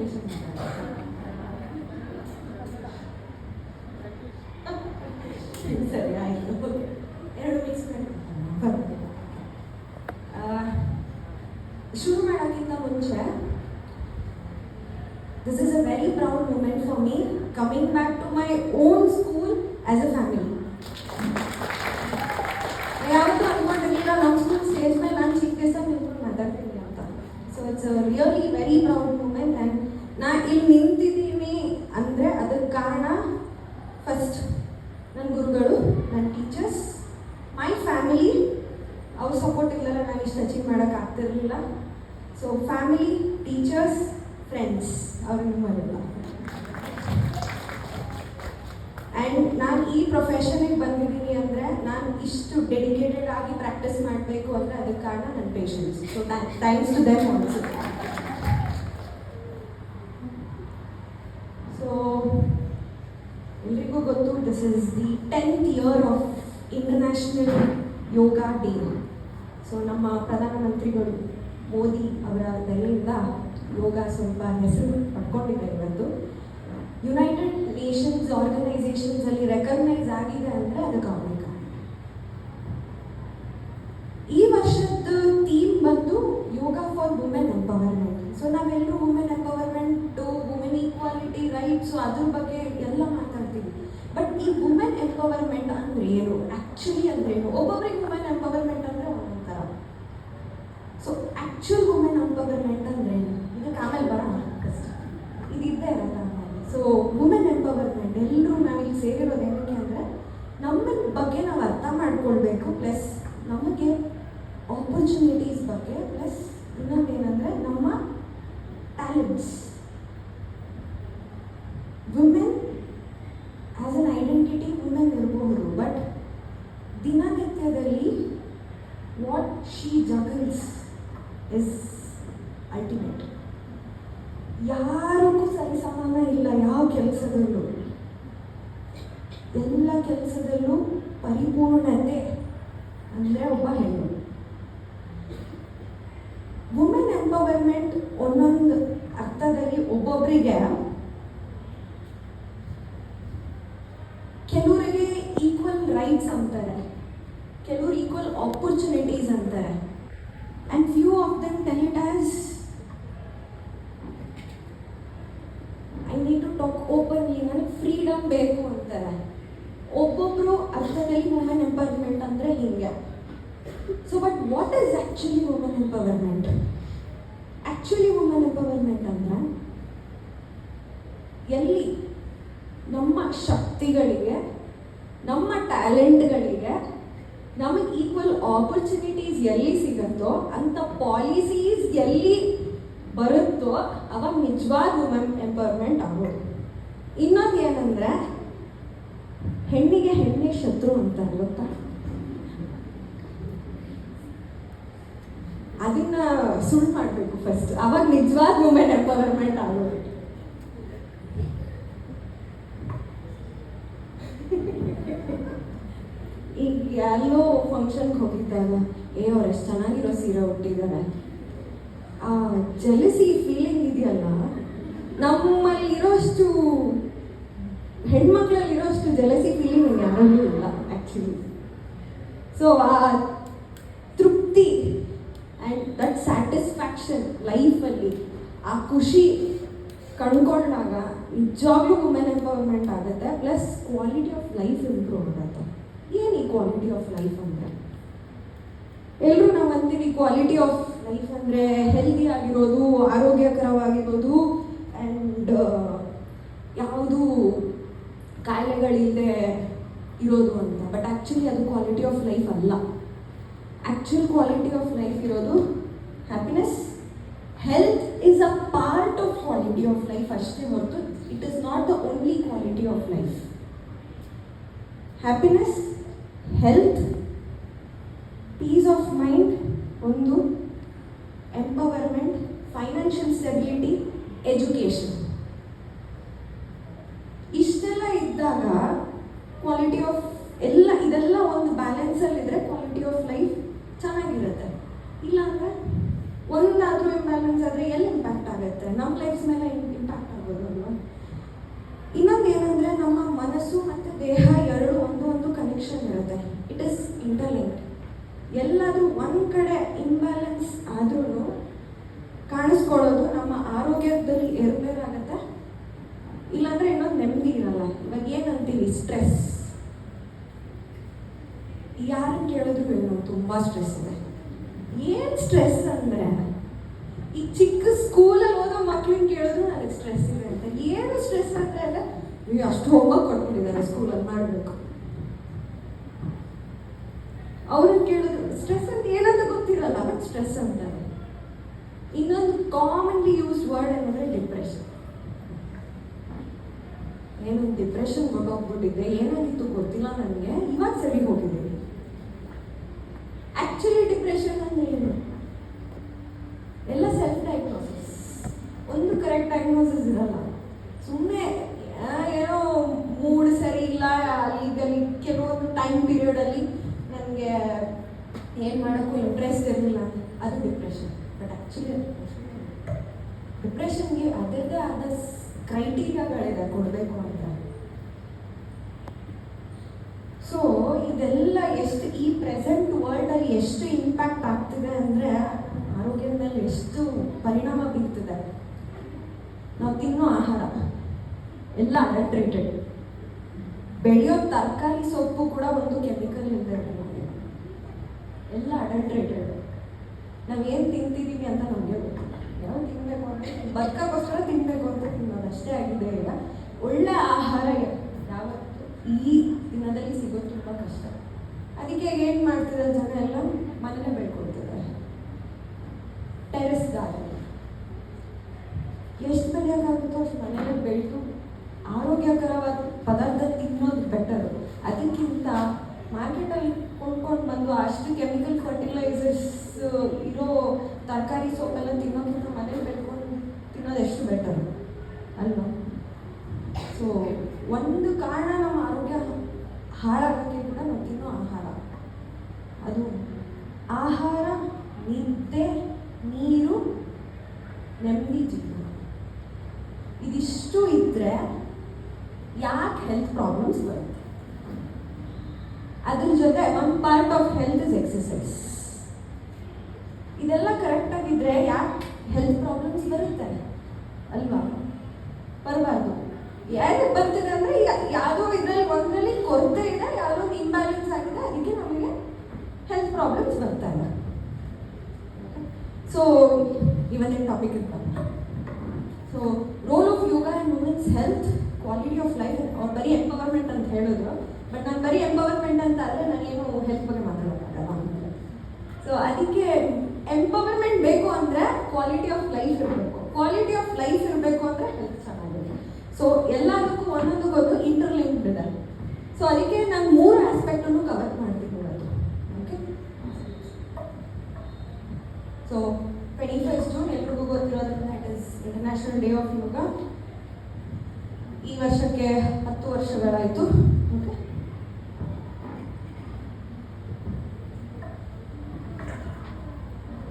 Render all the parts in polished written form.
English ಸರಿ ಆಯಿತು, ಎರಡು ಮಿಕ್ಸ್ ಮಾಡಿ ಶುರು ಮಾಡೋಕ್ಕಿಂತ ಮುಂಚೆ this is a very proud moment for me coming back to my own school as a family. ಯಾವತ್ತೂ ಅನ್ಕೊಂಡಿರಲಿಲ್ಲ ನಮ್ಮ ಸ್ಕೂಲ್ ಸ್ಟೇಜ್ ಮೇಲೆ ನಾನು ಚಿಕ್ಕ ವಯಸ್ಸಲ್ಲಿ ನಿಂತ್ಕೊಂಡು ಮಾತಾಡ್ತೀನಿ ಅಂತ. So it's a really very proud moment. And ನಾ ಇಲ್ಲಿ ನಿಂತಿದ್ದೀನಿ ಅಂದರೆ ಅದಕ್ಕೆ ಕಾರಣ ಫಸ್ಟ್ ನನ್ನ ಗುರುಗಳು, ನನ್ನ ಟೀಚರ್ಸ್, ಮೈ ಫ್ಯಾಮಿಲಿ. ಅವ್ರ ಸಪೋರ್ಟ್ ಇಲ್ಲಲ್ಲ ನಾನು ಇಷ್ಟು ಅಚೀವ್ ಮಾಡೋಕ್ಕೆ ಆಗ್ತಿರಲಿಲ್ಲ. ಸೊ ಫ್ಯಾಮಿಲಿ, ಟೀಚರ್ಸ್, ಫ್ರೆಂಡ್ಸ್ ಅವ್ರಿಗೆ ಮರಲ್ಲ. ಆ್ಯಂಡ್ ನಾನು ಈ ಪ್ರೊಫೆಷನಿಗೆ ಬಂದಿದ್ದೀನಿ ಅಂದರೆ ನಾನು ಇಷ್ಟು ಡೆಡಿಕೇಟೆಡ್ ಆಗಿ ಪ್ರಾಕ್ಟೀಸ್ ಮಾಡಬೇಕು ಅಂದರೆ ಅದಕ್ಕೆ ಕಾರಣ ನನ್ನ patients. So thanks to them also. So ಎಲ್ರಿಗೂ ಗೊತ್ತು, this is the 10th year of international yoga day. So ನಮ್ಮ ಪ್ರಧಾನಮಂತ್ರಿಗಳು ಮೋದಿ ಅವರ ದಯೆಯಿಂದ ಯೋಗ ಸ್ವಲ್ಪ ಹೆಸರು ಪಡ್ಕೊಂಡಿದೆ. ಇವತ್ತು ಯುನೈಟೆಡ್ ನೇಷನ್ಸ್ ಆರ್ಗನೈಸೇಷನ್ಸಲ್ಲಿ ರೆಕಗ್ನೈಸ್ ಆಗಿದೆ ಅಂದರೆ ಅದಕ್ಕೆ ಅವರೇ ಕಾರಣ. ಈ ವರ್ಷದ ಥೀಮ್ ಬಂದು ಯೋಗ ಫಾರ್ ವುಮೆನ್ ಎಂಪವರ್ಮೆಂಟ್. ಸೊ ನಾವೆಲ್ಲರೂ women empowerment, women equality, rights ಅದ್ರ ಬಗ್ಗೆ ಎಲ್ಲ ಮಾತಾಡ್ತೀವಿ. ಬಟ್ ಈ ವುಮೆನ್ ಎಂಪವರ್ಮೆಂಟ್ ಅಂದರೆ ಏನು, ಆ್ಯಕ್ಚುಲಿ ಅಂದರೆ ಏನು? ಒಬ್ಬೊಬ್ರಿಗೆ ವುಮೆನ್ ಎಂಪವರ್ಮೆಂಟ್ ಅಂದರೆ ಒಂದೊಂಥರ. ಸೊ ಆ್ಯಕ್ಚುಲ್ ವುಮೆನ್ ಎಂಪವರ್ಮೆಂಟ್ ಅಂದರೆ ಏನು? ಇದಕ್ಕೆ ಆಮೇಲೆ ಬರೋಣ, ಕಷ್ಟ ಇದಿದ್ದೇ ಇರಲ್ಲ. ಸೊ ವುಮೆನ್ ಎಂಪವರ್ಮೆಂಟ್ ಎಲ್ಲರೂ ನಾವಿಲ್ಲಿ ಸೇರಿರೋದು ಏನಕ್ಕೆ ಅಂದರೆ ನಮ್ಮ ಬಗ್ಗೆ ನಾವು ಅರ್ಥ ಮಾಡ್ಕೊಳ್ಬೇಕು, ಪ್ಲಸ್ ನಮಗೆ ಆಪರ್ಚುನಿಟೀಸ್ ಬಗ್ಗೆ, ಪ್ಲಸ್ ಇನ್ನೊಂದೇನೆಂದರೆ ನಮ್ಮ talents. Women as an identity women ಇರಬಹುದು, ಬಟ್ ದಿನನಿತ್ಯದಲ್ಲಿ what she juggles is ultimate. ಯಾರಿಗೂ ಸರಿಸಮಾನ ಇಲ್ಲ ಯಾವ ಕೆಲಸದಲ್ಲೂ. ಎಲ್ಲ ಕೆಲಸದಲ್ಲೂ ಪರಿಪೂರ್ಣತೆ ಅಂದರೆ ಒಬ್ಬ ಹೆಣ್ಣು. ವುಮೆನ್ ಎಂಪವರ್ಮೆಂಟ್ ಒಂದೊಂದು ಅರ್ಥದಲ್ಲಿ ಒಬ್ಬೊಬ್ಬರಿಗೆ, ಕೆಲವರಿಗೆ ಈಕ್ವಲ್ ರೈಟ್ಸ್ ಅಂತಾರೆ, ಕೆಲವರು ಈಕ್ವಲ್ ಆಪರ್ಚುನಿಟೀಸ್ ಅಂತಾರೆ. And few of them tell it as I need to talk openly, ನನಗೆ ಫ್ರೀಡಮ್ ಬೇಕು ಅಂತಾರೆ. ಒಬ್ಬೊಬ್ಬರು ಅರ್ಥದಲ್ಲಿ ವುಮೆನ್ ಎಂಪವರ್ಮೆಂಟ್ ಅಂದರೆ ಹೀಗೆ. So but what is actually women empowerment? Actually women empowerment ಅಂದರೆ ಎಲ್ಲಿ ನಮ್ಮ ಶಕ್ತಿಗಳಿಗೆ, ನಮ್ಮ ಟ್ಯಾಲೆಂಟ್ಗಳಿಗೆ ನಮಗೆ ಈಕ್ವಲ್ ಆಪರ್ಚುನಿಟೀಸ್ ಎಲ್ಲಿ ಸಿಗುತ್ತೋ ಅಂಥ ಪಾಲಿಸೀಸ್ ಎಲ್ಲಿ ಬರುತ್ತೋ ಅವಾಗ ನಿಜವಾದ ವುಮೆನ್ ಎಂಪವರ್ಮೆಂಟ್ ಆಗೋದು. ಇನ್ನೊಂದು ಏನಂದರೆ ಹೆಣ್ಣಿಗೆ ಹೆಣ್ಣೆ ಶತ್ರು ಅಂತ ಗೊತ್ತಾ? ಅದನ್ನ ಸುಳ್ಳು ಮಾಡಬೇಕು ಫಸ್ಟ್, ಅವಾಗ ನಿಜವಾದ ವುಮೆನ್ ಎಂಪವರ್ಮೆಂಟ್ ಆಗೋದು. ಈಗ ಎಲ್ಲೋ ಫಂಕ್ಷನ್ಗೆ ಹೋಗಿದ್ದಾಗ ಅವ್ರು ಎಷ್ಟು ಚೆನ್ನಾಗಿರೋ ಸೀರೆ ಉಟ್ಟಿದ್ದಾರೆ, ಆ ಜೆಲಸಿ ಫೀಲಿಂಗ್ ಇದೆಯಲ್ಲ, ನಮ್ಮಲ್ಲಿರೋಷ್ಟು ಹೆಣ್ಮಕ್ಳಲ್ಲಿರೋಷ್ಟು ಜೆಲಸಿ ಫೀಲಿಂಗ್ ಯಾರಲ್ಲೂ ಇಲ್ಲ ಆ್ಯಕ್ಚುಲಿ. ಸೊ ಆ ತೃಪ್ತಿ ಆ್ಯಂಡ್ ದಟ್ ಸ್ಯಾಟಿಸ್ಫ್ಯಾಕ್ಷನ್ ಲೈಫಲ್ಲಿ, ಆ ಖುಷಿ ಕಂಡ್ಕೊಂಡಾಗ ನಿಜವಾಗ್ಲೂ ವುಮೆನ್ ಎಂಪವರ್ಮೆಂಟ್ ಆಗುತ್ತೆ. Plus quality of life improve ಆಗುತ್ತೆ. ಏನು ಈ ಕ್ವಾಲಿಟಿ ಆಫ್ ಲೈಫ್ ಅಂದರೆ? ಎಲ್ಲರೂ ನಾವು ಅಂತೀವಿ ಕ್ವಾಲಿಟಿ ಆಫ್ ಲೈಫ್ ಅಂದರೆ ಹೆಲ್ದಿ ಆಗಿರೋದು, ಆರೋಗ್ಯಕರವಾಗಿರೋದು, ಆ್ಯಂಡ್ ಯಾವುದು ಕಾಯಿಲೆಗಳಿಲ್ಲದೆ ಇರೋದು ಅಂತ. ಬಟ್ ಆ್ಯಕ್ಚುಲಿ ಅದು ಕ್ವಾಲಿಟಿ ಆಫ್ ಲೈಫ್ ಅಲ್ಲ. ಆ್ಯಕ್ಚುಲ್ ಕ್ವಾಲಿಟಿ ಆಫ್ ಲೈಫ್ ಇರೋದು happiness. Health is a part of quality of life ಅಷ್ಟೇ ಹೊರತು it is not the only quality of life. Happiness, health, peace of mind ಒಂದು, empowerment, financial stability, education, ಇಷ್ಟೆಲ್ಲ ಇದ್ದಾಗ quality of ಇದೆಲ್ಲ ಒಂದು ಬ್ಯಾಲೆನ್ಸಲ್ಲಿದ್ದರೆ quality of life ಚೆನ್ನಾಗಿರುತ್ತೆ. ಇಲ್ಲಾಂದರೆ ಒಂದಾದರೂ ಇಂಬ್ಯಾಲೆನ್ಸ್ ಆದರೆ ಎಲ್ಲಿ ಇಂಪ್ಯಾಕ್ಟ್ ಆಗುತ್ತೆ? ನಮ್ಮ ಲೈಫ್ ಮೇಲೆ ಇರುತ್ತೆ, ಇಟ್ ಈಸ್ ಇಂಟರ್ಲಿಂಕ್ಡ್. ಎಲ್ಲಾದರೂ ಒಂದು ಕಡೆ ಇಂಬ್ಯಾಲೆನ್ಸ್ ಆದ್ರೂ ಕಾಣಿಸ್ಕೊಳ್ಳೋದು ನಮ್ಮ ಆರೋಗ್ಯದಲ್ಲಿ ಏರುಪೇರಾಗತ್ತೆ, ಇಲ್ಲಾಂದ್ರೆ ಇನ್ನೊಂದು ನೆಮ್ಮದಿ ಇರಲ್ಲ. ಇವಾಗ ಏನಂತೀವಿ, ಸ್ಟ್ರೆಸ್. ಯಾರನ್ನು ಕೇಳಿದ್ರು ಏನು ತುಂಬ ಸ್ಟ್ರೆಸ್ ಇದೆ. ಏನು ಸ್ಟ್ರೆಸ್ ಅಂದರೆ, ಈ ಚಿಕ್ಕ ಸ್ಕೂಲಲ್ಲಿ ಓದೋ ಮಕ್ಳನ್ನ ಕೇಳಿದ್ರು ನನಗೆ ಸ್ಟ್ರೆಸ್ ಇದೆ ಅಂತ. ಏನು ಸ್ಟ್ರೆಸ್ ಅಂದರೆ ಅಲ್ಲ, ನೀವು ಅಷ್ಟು ಹೋಮ್ವರ್ಕ್ ಕೊಟ್ಬಿಟ್ಟಿದ್ದಾರೆ ಸ್ಕೂಲಲ್ಲಿ ಮಾಡಬೇಕು. ಅವ್ರನ್ನ ಕೇಳಿದ್ರು ಸ್ಟ್ರೆಸ್ ಅಂತ ಏನಂತ ಗೊತ್ತಿರಲ್ಲ, ಬಟ್ ಸ್ಟ್ರೆಸ್ ಅಂತಾರೆ. ಇನ್ನೊಂದು ಕಾಮನ್ಲಿ ಯೂಸ್ಡ್ ವರ್ಡ್ ಏನಂದರೆ ಡಿಪ್ರೆಷನ್. ಏನು ಡಿಪ್ರೆಷನ್ ಹೊರಟೋಗ್ಬಿಟ್ಟಿದ್ದೆ, ಏನಾಗಿತ್ತು ಗೊತ್ತಿಲ್ಲ ನನಗೆ, ಇವಾಗ ಸರಿ ಹೋಗಿದ್ದೀನಿ. ಆಕ್ಚುಲಿ ಡಿಪ್ರೆಷನ್ ಅಂದ್ರೆ ಏನು? ಎಲ್ಲ ಸೆಲ್ಫ್ ಡಯಾಗ್ನೋಸಿಸ್. ಒಂದು ಕರೆಕ್ಟ್ ಡಯಾಗ್ನೋಸಿಸ್ ಇರಲ್ಲ. ಸುಮ್ಮನೆ ಏನೋ ಮೂಡ್ ಸರಿ ಇಲ್ಲ, ಅಲ್ಲಿಗಲ್ಲಿ ಕೆಲವೊಂದು ಟೈಮ್ ಪೀರಿಯಡಲ್ಲಿ ನನಗೆ ಏನು ಮಾಡೋಕ್ಕೂ ಇಂಟ್ರೆಸ್ಟ್ ಇರಲಿಲ್ಲ, ಅದು ಡಿಪ್ರೆಷನ್. ಬಟ್ ಆ್ಯಕ್ಚುಲಿ ಡಿಪ್ರೆಷನ್ಗೆ ಅದರದ್ದೇ ಆದ ಕ್ರೈಟೀರಿಯಾಗಳಿದೆ ಕೊಡಬೇಕು ಅಂತ. ಸೊ ಇದೆಲ್ಲ ಎಷ್ಟು ಈ ಪ್ರೆಸೆಂಟ್ ವರ್ಲ್ಡಲ್ಲಿ ಎಷ್ಟು ಇಂಪ್ಯಾಕ್ಟ್ ಆಗ್ತಿದೆ ಅಂದರೆ ಆರೋಗ್ಯದ ಮೇಲೆ ಎಷ್ಟು ಪರಿಣಾಮ ಬೀರ್ತಿದೆ. ನಾವು ತಿನ್ನೋ ಆಹಾರ ಎಲ್ಲ ಅಡಲ್ಟ್ರೇಟೆಡ್. ಬೆಳೆಯೋ ತರಕಾರಿ ಸೊಪ್ಪು ಕೂಡ ಒಂದು ಕೆಮಿಕಲ್ ಇದೆ, ಎಲ್ಲ ಅಡಲ್ಟ್ರೇಟೆಡ್. ನಾವೇನು ತಿಂತಿದ್ದೀವಿ ಅಂತ ನಮಗೆ ಗೊತ್ತಿಲ್ಲ. ಏನೋ ತಿನ್ನಬೇಕು ಅಂದರೆ ಬದುಕೋಕ್ಕೋಸ್ಕರ ತಿನ್ನಬೇಕು ಅಂತ ತಿನ್ನೋದಷ್ಟೇ ಆಗಿದೆ. ಈಗ ಒಳ್ಳೆ ಆಹಾರ ಯಾವತ್ತು ಈ ದಿನದಲ್ಲಿ ಸಿಗೋದು ತುಂಬ ಕಷ್ಟ. ಅದಕ್ಕೆ ಏನು ಮಾಡ್ತಿದ್ದಾರೆ ಜನ ಎಲ್ಲ ಮನೇಲೆ ಬೆಳ್ಕೊಳ್ತಿದ್ದಾರೆ. ಟೆರೆಸ್ ಗಾರ್ಡನ್ ಎಷ್ಟು ಬೆಳೆಯೋಕ್ಕಾಗುತ್ತೋ ಅಷ್ಟು ಮನೇಲೆ ಬೆಳೆದು ಆರೋಗ್ಯಕರವಾದ ಪದಾರ್ಥ ತಿನ್ನೋದು ಬೆಟರು. ಅದಕ್ಕಿಂತ ಮಾರ್ಕೆಟಲ್ಲಿ ಕೊಂಡ್ಕೊಂಡು ಬಂದು ಅಷ್ಟು ಕೆಮಿಕಲ್ ಫರ್ಟಿಲೈಸರ್ಸ್ ಇರೋ ತರಕಾರಿ ಸೊಪ್ಪೆಲ್ಲ ತಿನ್ನೋಕ್ಕಿಂತ ಮನೇಲಿ ಬೆಳ್ಕೊಂಡು ತಿನ್ನೋದು ಎಷ್ಟು ಬೆಟರು ಅಲ್ವಾ? ಸೊ ಒಂದು ಕಾರಣ ನಮ್ಮ ಆರೋಗ್ಯ ಹಾಳಾಗೋಕ್ಕೆ ಕೂಡ ನಾವು ತಿನ್ನೋ ಆಹಾರ. ಅದು ಆಹಾರ, ನಿದ್ದೆ, ನೀರು, ನೆಮ್ಮದಿ ಜೀವನ. ಇದಿಷ್ಟು ಇದ್ದರೆ ಯಾಕೆ ಹೆಲ್ತ್ ಪ್ರಾಬ್ಲಮ್ಸ್ ಬರುತ್ತೆ? ಅದ್ರ ಜೊತೆ ಒಂದು part of health is exercise. ಇದೆಲ್ಲ ಕರೆಕ್ಟಾಗಿದ್ದರೆ ಯಾಕೆ ಹೆಲ್ತ್ ಪ್ರಾಬ್ಲಮ್ಸ್ ಬರುತ್ತೆ ಅಲ್ವಾ? ಬರಬಾರ್ದು. ಯಾಕೆ ಬರ್ತಿದೆ ಅಂದರೆ ಯಾವುದೋ ಇದರಲ್ಲಿ ಒಂದರಲ್ಲಿ ಕೊರತೆ ಇದೆ, ಯಾವುದೋ ಇಂಬ್ಯಾಲೆನ್ಸ್ ಆಗಿದೆ, ಅದಕ್ಕೆ ನಮಗೆ ಹೆಲ್ತ್ ಪ್ರಾಬ್ಲಮ್ಸ್ ಬರ್ತಾ ಇಲ್ಲ. ಸೊ ಇವತ್ತಿನ ಟಾಪಿಕ್ ಇರ್ತಾರೆ. So role of yoga and women's health, quality of life. ಅವ್ರು ಬರೀ ಎಂಪವರ್ಮೆಂಟ್ ಅಂತ ಹೇಳಿದ್ರು, ಬಟ್ ನಾನು ಬರೀ ಎಂಪವರ್ಮೆಂಟ್ ಅಂತ ಆದರೆ ನಾನೇನು ಹೆಲ್ತ್ ಬಗ್ಗೆ ಮಾತಾಡೋಕ್ಕಾಗಲ್ಲ. ಸೊ ಅದಕ್ಕೆ ಎಂಪವರ್ಮೆಂಟ್ ಬೇಕು ಅಂದರೆ ಕ್ವಾಲಿಟಿ ಆಫ್ ಲೈಫ್ ಇರಬೇಕು. ಕ್ವಾಲಿಟಿ ಆಫ್ ಲೈಫ್ ಇರಬೇಕು ಅಂದರೆ ಹೆಲ್ತ್ ಚೆನ್ನಾಗಿದೆ. ಸೊ ಎಲ್ಲದಕ್ಕೂ ಒಂದೊಂದಕ್ಕೊಂದು ಇಂಟರ್ಲಿಂಕ್ಡ್ ಇದೆ. ಸೊ ಅದಕ್ಕೆ ನಾನು 3 ಆಸ್ಪೆಕ್ಟನ್ನು ಕವರ್ ಮಾಡ್ತೀನಿ ಇವತ್ತು. ಓಕೆ, ಸೊ 25 ಜೂನ್ ಎಲ್ರಿಗೂ ಗೊತ್ತಿರೋದ್ರಿಂದ it is international day of yoga. ಈ ವರ್ಷಕ್ಕೆ 10 ವರ್ಷಗಳಾಯಿತು. ಓಕೆ,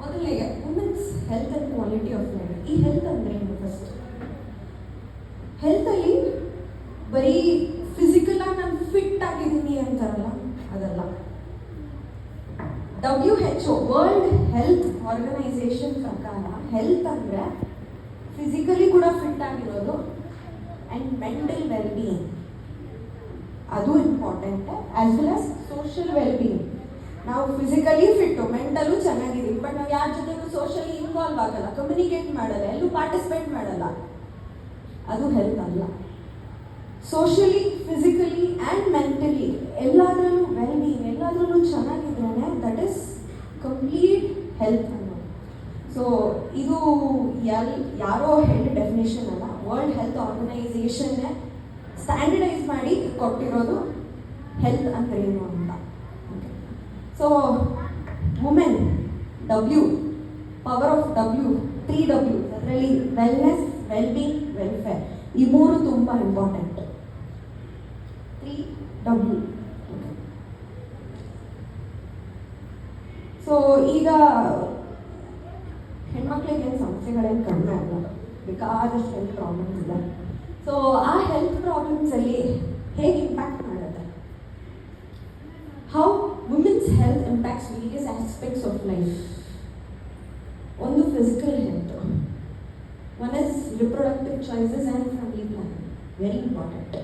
ಮೊದಲಿಗೆ women's health and quality of life. ಈ ಹೆಲ್ತ್ ಅಂದರೆ ಏನು? ಫಸ್ಟ್ ಹೆಲ್ತಲ್ಲಿ ಬರೀ ಫಿಸಿಕಲಾಗಿ ನಾನು ಫಿಟ್ ಆಗಿದ್ದೀನಿ ಅಂತಾರಲ್ಲ, ಅದಲ್ಲ. WHO ವರ್ಲ್ಡ್ ಹೆಲ್ತ್ ಆರ್ಗನೈಸೇಷನ್ ಪ್ರಕಾರ ಹೆಲ್ತ್ ಅಂದರೆ ಫಿಸಿಕಲಿ ಕೂಡ ಫಿಟ್ ಆಗಿರೋದು ಆ್ಯಂಡ್ ಮೆಂಟಲ್ ವೆಲ್ಬೀಯಿಂಗ್, ಅದು important. As well as social wellbeing. ನಾವು ಫಿಸಿಕಲಿ ಫಿಟ್ಟು, ಮೆಂಟಲು ಚೆನ್ನಾಗಿದ್ದೀವಿ, ಬಟ್ ನಾವು ಯಾರ ಜೊತೆಗೂ ಸೋಷಿಯಲಿ ಇನ್ವಾಲ್ವ್ ಆಗಲ್ಲ, ಕಮ್ಯುನಿಕೇಟ್ ಮಾಡಲ್ಲ, ಎಲ್ಲೂ ಪಾರ್ಟಿಸಿಪೇಟ್ ಮಾಡಲ್ಲ, ಅದು ಹೆಲ್ತ್ ಅಲ್ಲ. ಸೋಷಿಯಲಿ, ಫಿಸಿಕಲಿ ಆ್ಯಂಡ್ ಮೆಂಟಲಿ ಎಲ್ಲದರಲ್ಲೂ ವೆಲ್ಬೀಯಿಂಗ್, ಎಲ್ಲದರಲ್ಲೂ ಚೆನ್ನಾಗಿದ್ರೇ ದಟ್ ಈಸ್ ಕಂಪ್ಲೀಟ್ ಹೆಲ್ತ್ ಅನ್ನೋದು. ಸೊ ಇದು ಯಾರೋ ಹೇಳಿದ ಡೆಫಿನೇಷನ್ ಅಲ್ಲ, ವರ್ಲ್ಡ್ ಹೆಲ್ತ್ ಆರ್ಗನೈಸೇಷನ್ನೇ ಸ್ಟ್ಯಾಂಡರ್ಡೈಸ್ ಮಾಡಿ ಕೊಟ್ಟಿರೋದು ಹೆಲ್ತ್ ಅಂದರೆ ಏನು ಅಂತ. So women, W, power of W, 3 W, ಅದರಲ್ಲಿ ವೆಲ್ನೆಸ್, ವೆಲ್ಬೀಯಿಂಗ್, ವೆಲ್ಫೇರ್, ಈ 3 ತುಂಬ ಇಂಪಾರ್ಟೆಂಟ್. 3W. ಸೊ ಈಗ ಹೆಣ್ಮಕ್ಳಿಗೆ ಏನು ಸಮಸ್ಯೆಗಳೇನು ಕಡಿಮೆ ಆಗಲ್ಲ, ಬೇಕಾದಷ್ಟು ಹೆಲ್ತ್ ಪ್ರಾಬ್ಲಮ್ಸ್ ಇದೆ. ಸೊ ಆ ಹೆಲ್ತ್ ಪ್ರಾಬ್ಲಮ್ಸಲ್ಲಿ ಹೇಗೆ ಇಂಪ್ಯಾಕ್ಟ್ ಮಾಡುತ್ತೆ? health impacts various aspects of life. One is physical health. One is reproductive choices and family planning. Very important.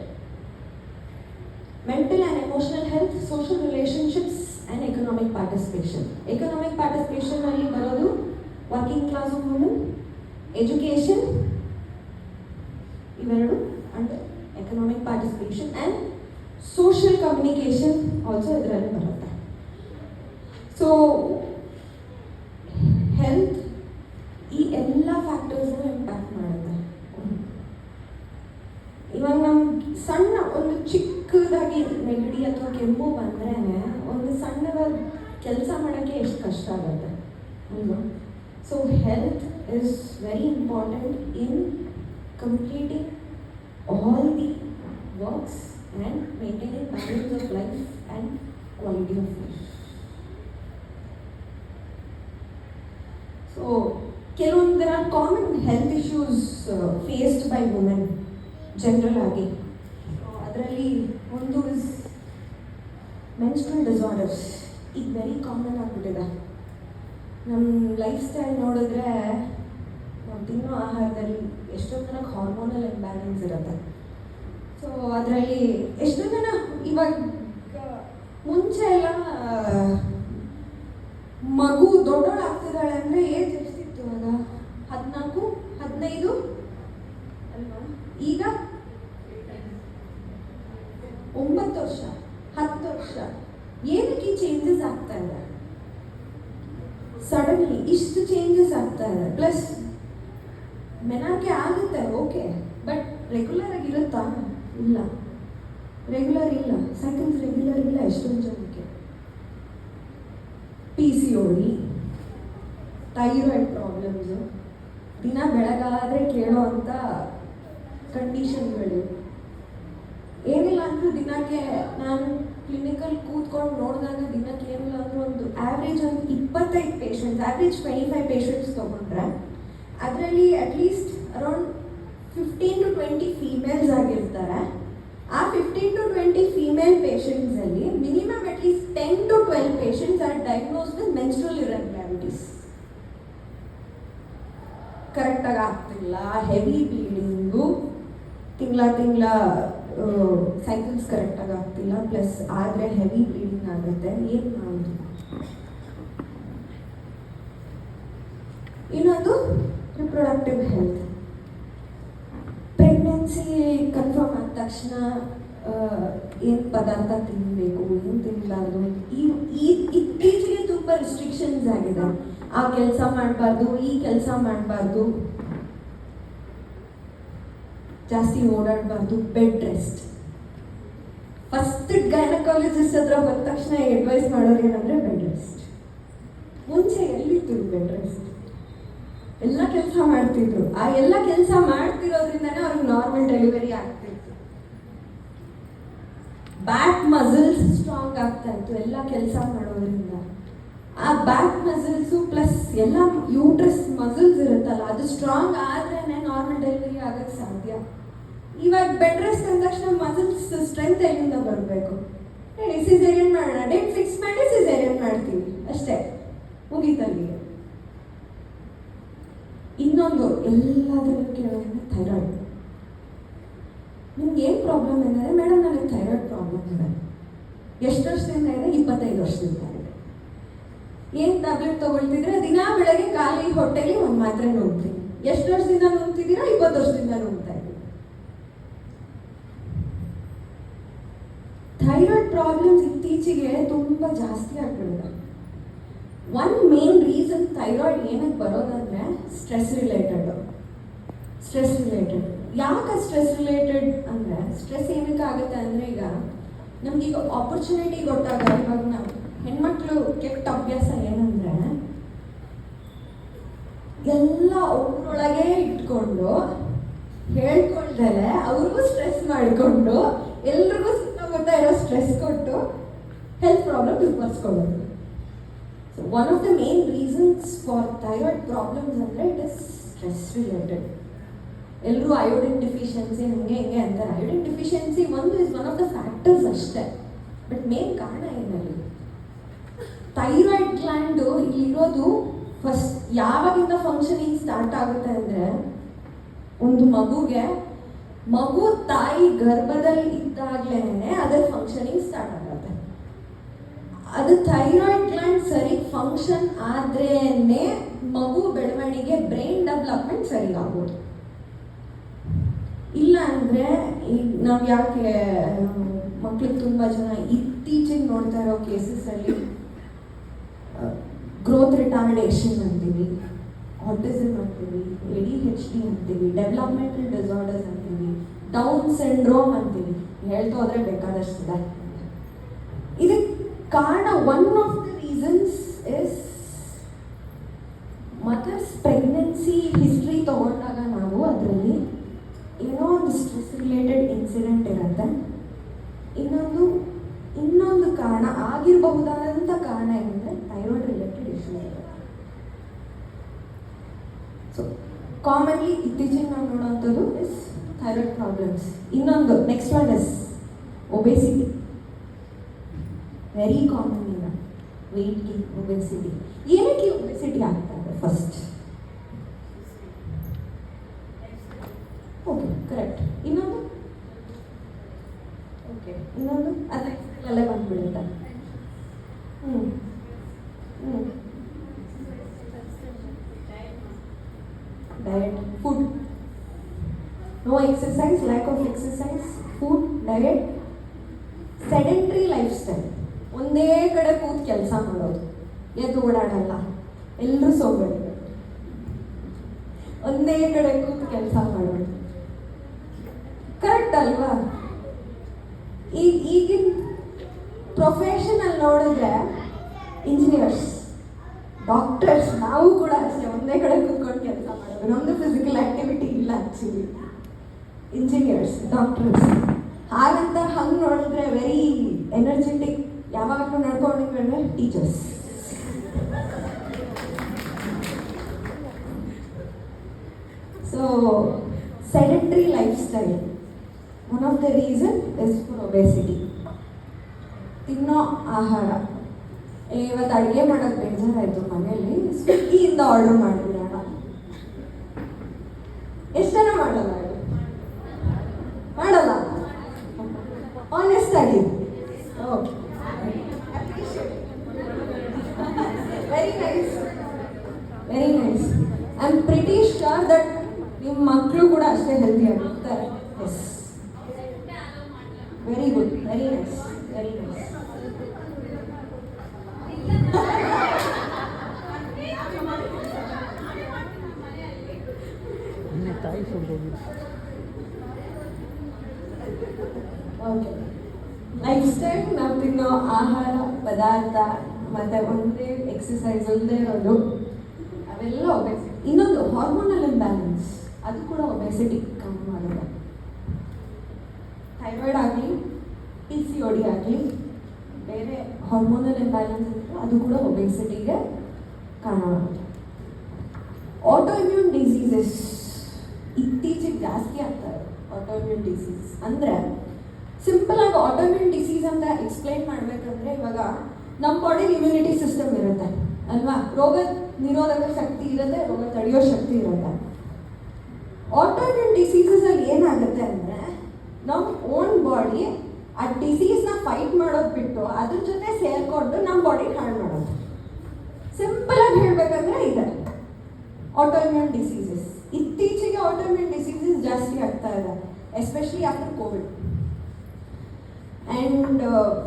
Mental and emotional health, social relationships and economic participation. Economic participation ಅಲ್ಲಿ ಬರೋದು working class women, education, ಇವೆರಡು under economic participation, and social communication also ಇದರಲ್ಲಿ ಬರುತ್ತೆ. So health ಈ ಎಲ್ಲ ಫ್ಯಾಕ್ಟರ್ಸ್ನ impact ಮಾಡುತ್ತೆ. ಇವಾಗ ನಮ್ಗೆ ಸಣ್ಣ ಒಂದು ಚಿಕ್ಕದಾಗಿ ನೆಗಡಿ ಅಥವಾ ಕೆಮ್ಮು ಬಂದ್ರೆ ಒಂದು ಸಣ್ಣದ ಕೆಲಸ ಮಾಡೋಕ್ಕೆ ಎಷ್ಟು ಕಷ್ಟ ಆಗುತ್ತೆ ಅಲ್ವಾ? So health is very important in completing all the works and maintaining balance of life and quality of life. So, there are common health issues faced by women general agi. So, adralli ondu is menstrual disorders. It very common agibitide. Nam lifestyle nodidre ನಾವು ತಿನ್ನೋ ಆಹಾರದಲ್ಲಿ ಎಷ್ಟೊಂದು ಜನಕ್ಕೆ hormonal imbalance ಇರುತ್ತೆ. So ಅದರಲ್ಲಿ ಎಷ್ಟೋ ಜನ ಇವಾಗ ಮುಂಚೆ ಎಲ್ಲ ಮಗು ದೊಡ್ಡೋಳಾಗ್ತಿದ್ದಾಳೆ ಅಂದರೆ ಏಜ್ ಎಷ್ಟಿತ್ತು ಇವಾಗ 14, 15 ಅಲ್ವಾ? ಈಗ 9 ವರ್ಷ, 10 ವರ್ಷ. ಏನಕ್ಕೆ ಈ ಚೇಂಜಸ್ ಆಗ್ತಾ ಇದೆ? ಸಡನ್ಲಿ ಇಷ್ಟು ಚೇಂಜಸ್ ಆಗ್ತಾ ಇದೆ. ಪ್ಲಸ್ ಮೆನಾಕೆ ಆಗುತ್ತೆ, ಓಕೆ, ಬಟ್ ರೆಗ್ಯುಲರ್ ಆಗಿರುತ್ತಾ? ಇಲ್ಲ, ರೆಗ್ಯುಲರ್ ಇಲ್ಲ. ಸೈಕಲ್ಸ್ ರೆಗ್ಯುಲರ್ ಇಲ್ಲ ಎಷ್ಟೊಂದು ಜನಕ್ಕೆ. PCOD, ಥೈರಾಯ್ಡ್ ಪ್ರಾಬ್ಲಮ್ಸು, ದಿನ ಬೆಳಗಾದರೆ ಕೇಳೋ ಅಂಥ ಕಂಡೀಷನ್ಗಳು. ಏನಿಲ್ಲ ಅಂದರೂ ದಿನಕ್ಕೆ ನಾನು ಕ್ಲಿನಿಕಲ್ಲಿ ಕೂತ್ಕೊಂಡು ನೋಡಿದಾಗ ದಿನಕ್ಕೆ ಏನಿಲ್ಲ ಅಂದರೂ ಒಂದು ಆ್ಯಾವ್ರೇಜ್ ಒಂದು 25 ಪೇಷಂಟ್ಸ್, ಆ್ಯಾವ್ರೇಜ್ 25 ಪೇಷಂಟ್ಸ್ ತೊಗೊಂಡ್ರೆ ಅದರಲ್ಲಿ ಅಟ್ಲೀಸ್ಟ್ ಅರೌಂಡ್ 15 to 20 ಫೀಮೇಲ್ಸ್ ಆಗಿರ್ತಾರೆ. ಆ 15 to 20 ಫೀಮೇಲ್ ಪೇಷಂಟ್ಸಲ್ಲಿ minimum at least 10 to 12 patients are diagnose with menstrual irregularities. ಕರೆಕ್ಟಾಗಿ ಆಗ್ತಿಲ್ಲ, ಹೆವಿ ಬ್ಲೀಡಿಂಗು, ತಿಂಗಳ ಸೈಕಲ್ಸ್ ಕರೆಕ್ಟಾಗಿ ಆಗ್ತಿಲ್ಲ, ಪ್ಲಸ್ ಆದರೆ ಹೆವಿ ಬ್ಲೀಡಿಂಗ್ ಆಗುತ್ತೆ. ಏನು ಮಾಡೋದು? ಇನ್ನೊಂದು ರಿಪ್ರೊಡಕ್ಟಿವ್ ಹೆಲ್ತ್. ಪ್ರೆಗ್ನೆನ್ಸಿ ಕನ್ಫರ್ಮ್ ಆದ ತಕ್ಷಣ ಏನು ಪದಾರ್ಥ ತಿನ್ನಬೇಕು, ಏನು ತಿನ್ನಬಾರ್ದು, ಇತ್ತೀಚೆಗೆ ತುಂಬ ರಿಸ್ಟ್ರಿಕ್ಷನ್ಸ್ ಆಗಿದೆ. ಆ ಕೆಲಸ ಮಾಡಬಾರ್ದು, ಈ ಕೆಲಸ ಮಾಡಬಾರ್ದು, ಜಾಸ್ತಿ ಓಡಾಡಬಾರ್ದು, ಬೆಡ್ ರೆಸ್ಟ್. ಫಸ್ಟ್ ಗೈನಕಾಲಜಿಸ್ಟ್ ಹತ್ರ ಬಂದ ತಕ್ಷಣ ಅಡ್ವೈಸ್ ಮಾಡೋರು ಏನಂದರೆ ಬೆಡ್ ರೆಸ್ಟ್. ಮುಂಚೆ ಎಲ್ಲಿತ್ತು ಬೆಡ್ ರೆಸ್ಟ್? ಎಲ್ಲ ಕೆಲಸ ಮಾಡ್ತಿದ್ರು. ಆ ಎಲ್ಲ ಕೆಲಸ ಮಾಡ್ತಿರೋದ್ರಿಂದನೇ ಅವ್ರಿಗೆ ನಾರ್ಮಲ್ ಡೆಲಿವರಿ ಆಗ್ತಿತ್ತು. ಬ್ಯಾಕ್ ಮಸಲ್ಸ್ ಸ್ಟ್ರಾಂಗ್ ಆಗ್ತಾ ಇತ್ತು ಎಲ್ಲ ಕೆಲಸ ಮಾಡೋದ್ರಿಂದ. ಆ ಬ್ಯಾಕ್ ಮಸಲ್ಸು ಪ್ಲಸ್ ಎಲ್ಲ ಯೂಟ್ರಸ್ ಮಸಲ್ಸ್ ಇರುತ್ತಲ್ಲ, ಅದು ಸ್ಟ್ರಾಂಗ್ ಆದ್ರೇ ನಾರ್ಮಲ್ ಡೆಲಿವರಿ ಆಗೋಕ್ಕೆ ಸಾಧ್ಯ. ಇವಾಗ ಬೆಡ್ ರೆಸ್ಟ್ ಅಂದ ತಕ್ಷಣ ಮಸಲ್ಸ್ ಸ್ಟ್ರೆಂತ್ ಎಲ್ಲಿಂದ ಬರಬೇಕು? ಹೇಳಿ, ಸಿಸೇರಿಯನ್ ಮಾಡೋಣ, ಡೇಟ್ ಫಿಕ್ಸ್ ಮಾಡಿ ಸಿಸೇರಿಯನ್ ಮಾಡ್ತೀವಿ ಅಷ್ಟೇ, ಮುಗೀತಲ್ಲಿ. ಇನ್ನೊಂದು ಎಲ್ಲದನ್ನು ಕೇಳೋದ್ರೆ ಥೈರಾಯ್ಡ್. ನಿಮ್ಗೆ ಏನು ಪ್ರಾಬ್ಲಮ್ ಅಂದರೆ, ಮೇಡಮ್ ನನಗೆ ಥೈರಾಯ್ಡ್ ಪ್ರಾಬ್ಲಮ್ ಇದೆ. ಎಷ್ಟು ವರ್ಷದಿಂದ ಇದೆ? 25 ವರ್ಷದಿಂದ ಇದೆ. ಏನು ಟ್ಯಾಬ್ಲೆಟ್ ತೊಗೊಳ್ತಿದ್ರೆ? ದಿನ ಬೆಳಗ್ಗೆ ಖಾಲಿ ಹೊಟ್ಟೆಲಿ ಒಂದು ಮಾತ್ರೆ ನುಂಗ್ತೀನಿ. ಎಷ್ಟು ವರ್ಷದಿಂದ ನುಂಗ್ತಿದ್ದೀರಾ? 20 ವರ್ಷದಿಂದ ನುಂಗ್ತಾ ಇದ್ದೀನಿ. ಥೈರಾಯ್ಡ್ ಪ್ರಾಬ್ಲಮ್ಸ್ ಇತ್ತೀಚೆಗೆ ತುಂಬ ಜಾಸ್ತಿ ಆಗ್ಬಿಡಿದೆ. ಒನ್ ಮೇನ್ ರೀಸನ್ ಥೈರಾಯ್ಡ್ ಏನಕ್ಕೆ ಬರೋದಂದರೆ ಸ್ಟ್ರೆಸ್ ರಿಲೇಟೆಡ್. ಯಾಕೆ ಸ್ಟ್ರೆಸ್ ರಿಲೇಟೆಡ್ ಅಂದರೆ, ಸ್ಟ್ರೆಸ್ ಏನಕ್ಕೆ ಆಗುತ್ತೆ ಅಂದರೆ, ಈಗ ನಮಗೀಗ ಆಪರ್ಚುನಿಟಿ ಕೊಟ್ಟಾಗ, ಇವಾಗ ನಾವು ಹೆಣ್ಮಕ್ಳು ಕೆಟ್ಟ ಅಭ್ಯಾಸ ಏನಂದರೆ, ಎಲ್ಲ ಒಬ್ಬರೊಳಗೆ ಇಟ್ಕೊಂಡು ಹೇಳ್ಕೊಳ್ದಲೆ ಅವ್ರಿಗೂ ಸ್ಟ್ರೆಸ್ ಮಾಡಿಕೊಂಡು ಎಲ್ರಿಗೂ ಸುತ್ತಮುತ್ತ ಇರೋ ಸ್ಟ್ರೆಸ್ ಕೊಟ್ಟು ಹೆಲ್ತ್ ಪ್ರಾಬ್ಲಮ್ ಬರ್ಸ್ಕೊಳ್ಳೋದು. So one of the main reasons for thyroid problems ಅಂದರೆ it is stress related. ಎಲ್ಲರೂ ಅಯೋಡಿನ್ ಡೆಫಿಷಿಯನ್ಸಿ ಹಂಗೆ ಅಂತಾರೆ. ಅಯೋಡಿನ್ ಡೆಫಿಷಿಯನ್ಸಿ ಒಂದು is one of the factors ಅಷ್ಟೇ, ಬಟ್ ಮೇನ್ ಕಾರಣ ಏನಲ್ಲಿ ಥೈರಾಯ್ಡ್ ಗ್ಲ್ಯಾಂಡು ಇಲ್ಲಿರೋದು ಫಸ್ಟ್ ಯಾವಾಗಿಂದ ಫಂಕ್ಷನಿಂಗ್ ಸ್ಟಾರ್ಟ್ ಆಗುತ್ತೆ ಅಂದರೆ, ಒಂದು ಮಗು ತಾಯಿ ಗರ್ಭದಲ್ಲಿ ಇದ್ದಾಗಲೇ ಅದರ ಫಂಕ್ಷನಿಂಗ್ ಸ್ಟಾರ್ಟ್ ಆಗುತ್ತೆ. ಅದು ಥೈರಾಯ್ಡ್ ಗ್ಲ್ಯಾಂಡ್ ಸರಿ ಫಂಕ್ಷನ್ ಆದ್ರೇನೆ ಮಗು ಬೆಳವಣಿಗೆ, ಬ್ರೈನ್ ಡೆವಲಪ್ಮೆಂಟ್ ಸರಿ ಆಗೋದು. ಇಲ್ಲ ಅಂದರೆ ಈಗ ನಾವು ಯಾಕೆ ಮಕ್ಳಿಗೆ ತುಂಬ ಜನ ಇತ್ತೀಚೆಗೆ ನೋಡ್ತಾ ಇರೋ ಕೇಸಸಲ್ಲಿ ಗ್ರೋತ್ ರಿಟಾರ್ಡೇಷನ್ ಅಂತೀವಿ, ಆಟಿಸಮ್ ಅಂತೀವಿ, ADHD ಅಂತೀವಿ, ಡೆವಲಪ್ಮೆಂಟಲ್ ಡಿಸಾರ್ಡರ್ಸ್ ಅಂತೀವಿ, ಡೌನ್ ಸಿಂಡ್ರೋಮ್ ಅಂತೀವಿ, ಹೇಳ್ತಾ ಹೋದ್ರೆ ಬೇಕಾದಷ್ಟಿದೆ. ಇದಕ್ಕೆ ಕಾರಣ one of the reasons is mother's pregnancy history ತಗೊಂಡಾಗ ನಾವು ಅದರಲ್ಲಿ ಏನೋ ಒಂದು ಸ್ಟ್ರೆಸ್ ರಿಲೇಟೆಡ್ ಇನ್ಸಿಡೆಂಟ್ ಇರುತ್ತೆ. ಇನ್ನೊಂದು ಕಾರಣ ಆಗಿರಬಹುದಾದಂಥ ಕಾರಣ ಏನಂದರೆ ಥೈರಾಯ್ಡ್ ರಿಲೇಟೆಡ್ ಇಶ್ಯೂ ಇರುತ್ತೆ. ಸೊ ಕಾಮನ್ಲಿ ಇತ್ತೀಚೆಗೆ ನಾವು ನೋಡೋವಂಥದ್ದು ಇಸ್ ಥೈರಾಯ್ಡ್ ಪ್ರಾಬ್ಲಮ್ಸ್. ಇನ್ನೊಂದು next one is obesity. Very common ಈಗ ವೆಯ್ಟ್ ಗೇನ್, ಒಬೆಸಿಟಿ. ಏನಕ್ಕೆ ಒಬೆಸಿಟಿ ಆಗ್ತಾ ಇದೆ? First okay, correct. ಇನ್ನೊಂದು ಅದಲ್ಲೇ ಬಂದ್ಬಿಡುತ್ತೆ. Diet, food, no exercise, lack of exercise, food, diet, sedentary life style. ಒಂದೇ ಕಡೆ ಕೂತು ಕೆಲಸ ಮಾಡೋದು, ಎದ್ದು ಓಡಾಡಲ್ಲ, ಎಲ್ಲರೂ ಸೋಂಬೇರಿ, ಒಂದೇ ಕಡೆ ಕೂತು ಕೆಲಸ ಮಾಡೋದು. ಕರೆಕ್ಟ್ ಅಲ್ವಾ? ಈಗಿನ ಪ್ರೊಫೆಷನಲ್ಲಿ ನೋಡಿದ್ರೆ ಇಂಜಿನಿಯರ್ಸ್, ಡಾಕ್ಟರ್ಸ್, ನಾವು ಕೂಡ ಅಷ್ಟೇ ಒಂದೇ ಕಡೆ ಕೂತ್ಕೊಂಡು ಕೆಲಸ ಮಾಡೋದು. ನಮ್ಮದು ಫಿಸಿಕಲ್ ಆ್ಯಕ್ಟಿವಿಟಿ ಇಲ್ಲ ಆ್ಯಕ್ಚುಲಿ. ಇಂಜಿನಿಯರ್ಸ್, ಡಾಕ್ಟರ್ಸ್ ಹಾಗಂತ ಹಂಗೆ ನೋಡಿದ್ರೆ ವೆರಿ ಎನರ್ಜೆಟಿಕ್, ಯಾವಾಗಲೂ ನಡ್ಕೊಂಡಿದ್ರೆ teachers. So sedentary life style one of the reason is for obesity. ತಿನ್ನೋ ಆಹಾರ, ಇವತ್ತು ಅಡುಗೆ ಮಾಡೋದು ಬೇಜಾರಾಯಿತು ಮನೆಯಲ್ಲಿ, ಸ್ವಿಗ್ಗಿಯಿಂದ ಆರ್ಡರ್ ಮಾಡಿಬಿಡೋಣ. ಎಷ್ಟು ಜನ ಮಾಡಲ್ಲ? ಆನೆಸ್ಟ್ ಆಗಿ. Okay, very nice, very nice. I am pretty sure that ನಿಮ್ಮ ಮಕ್ಕಳು ಕೂಡ ಅಷ್ಟೇ ಹೆಲ್ದಿ ಆಗಿರ್ತಾರೆ. Yes, very good, very nice, very nice. Okay, lifestyle, ನಾವು ತಿನ್ನೋ ಆಹಾರ ಪದಾರ್ಥ ಮತ್ತು ಒಂದೇ ಎಕ್ಸಸೈಸ್ ಇಲ್ಲದೆ ಇರೋದು, ಅವೆಲ್ಲ ಒಬೆಸಿಟಿ. ಇನ್ನೊಂದು ಹಾರ್ಮೋನಲ್ ಇಂಬ್ಯಾಲೆನ್ಸ್, ಅದು ಕೂಡ ಒಬೆಸಿಟಿ ಕಮ್ಮಿ ಮಾಡುತ್ತೆ. ಥೈರಾಯ್ಡ್ ಆಗಲಿ, PCOD ಆಗಲಿ, ಬೇರೆ ಹಾರ್ಮೋನಲ್ ಇಂಬ್ಯಾಲೆನ್ಸ್ ಇದ್ದರೆ ಅದು ಕೂಡ ಒಬೆಸಿಟಿಗೆ ಕಾರಣವಾಗುತ್ತೆ. ಆಟೋ ಇಮ್ಯೂನ್ ಡಿಸೀಸಸ್ ಇತ್ತೀಚೆಗೆ ಜಾಸ್ತಿ ಆಗ್ತಾರೆ. ಆಟೋ ಇಮ್ಯೂನ್ ಡಿಸೀಸ್ ಅಂದರೆ ಸಿಂಪಲ್ ಆಗಿ ಆಟೋ ಇಮ್ಯೂನ್ ಡಿಸೀಸ್ ಅಂತ ಎಕ್ಸ್ಪ್ಲೈನ್ ಮಾಡಬೇಕಂದ್ರೆ, ಇವಾಗ ನಮ್ಮ ಬಾಡಿಲಿ ಇಮ್ಯುನಿಟಿ ಸಿಸ್ಟಮ್ ಇರುತ್ತೆ ಅಲ್ವಾ? ರೋಗ ನಿರೋಧಕ ಶಕ್ತಿ ಇರುತ್ತೆ, ರೋಗ ತಡೆಯೋ ಶಕ್ತಿ ಇರುತ್ತೆ. ಆಟೋ ಇಮ್ಯೂನ್ ಡಿಸೀಸಸಲ್ಲಿ ಏನಾಗುತ್ತೆ ಅಂದರೆ, ನಮ್ಮ ಓನ್ ಬಾಡಿ ಆ ಡಿಸೀಸ್ನ ಫೈಟ್ ಮಾಡೋದು ಬಿಟ್ಟು ಅದ್ರ ಜೊತೆ ಸೇರಿಕೊಂಡು ನಮ್ಮ ಬಾಡಿ ಹಾಳು ಮಾಡೋದು. ಸಿಂಪಲ್ ಆಗಿ ಹೇಳಬೇಕಂದ್ರೆ ಇದೆ ಆಟೋ ಇಮ್ಯೂನ್ ಡಿಸೀಸಸ್. ಇತ್ತೀಚೆಗೆ ಆಟೋ ಇಮ್ಯೂನ್ ಡಿಸೀಸಸ್ ಜಾಸ್ತಿ ಆಗ್ತಾ ಇದೆ, ಎಸ್ಪೆಷಲಿ ಆಫ್ಟರ್ ಕೋವಿಡ್. ಆ್ಯಂಡ್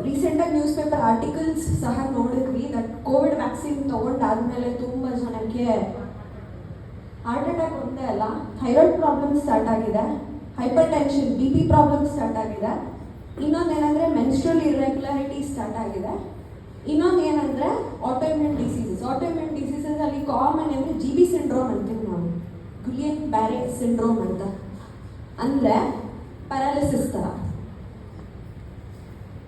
ರೀಸೆಂಟಾಗಿ ನ್ಯೂಸ್ ಪೇಪರ್ ಆರ್ಟಿಕಲ್ಸ್ ಸಹ ನೋಡಿದ್ವಿ ದಟ್ ಕೋವಿಡ್ ವ್ಯಾಕ್ಸಿನ್ ತೊಗೊಂಡಾದ್ಮೇಲೆ ತುಂಬ ಜನಕ್ಕೆ ಹಾರ್ಟ್ ಅಟ್ಯಾಕ್ ಒಂದೇ ಅಲ್ಲ, ಥೈರಾಯ್ಡ್ ಪ್ರಾಬ್ಲಮ್ ಸ್ಟಾರ್ಟ್ ಆಗಿದೆ, hypertension, BP problem start ಆಗಿದೆ. ಇನ್ನೊಂದೇನೆಂದರೆ ಮೆನ್ಸ್ಟ್ರಲ್ ಇರ್ರೆಗ್ಯುಲಾರಿಟಿ ಸ್ಟಾರ್ಟ್ ಆಗಿದೆ. ಇನ್ನೊಂದು ಏನಂದರೆ autoimmune diseases. Autoimmune ಡಿಸೀಸಸಲ್ಲಿ ಕಾಮನ್ ಅಂದರೆ GB ಸಿಂಡ್ರೋಮ್ ಅಂತೀವಿ ನಾವು, ಗುಲಿಯನ್ ಬ್ಯಾರೆ ಸಿಂಡ್ರೋಮ್ ಅಂತ. ಅಂದರೆ ಪ್ಯಾರಾಲಿಸಿಸ್ ಥರ,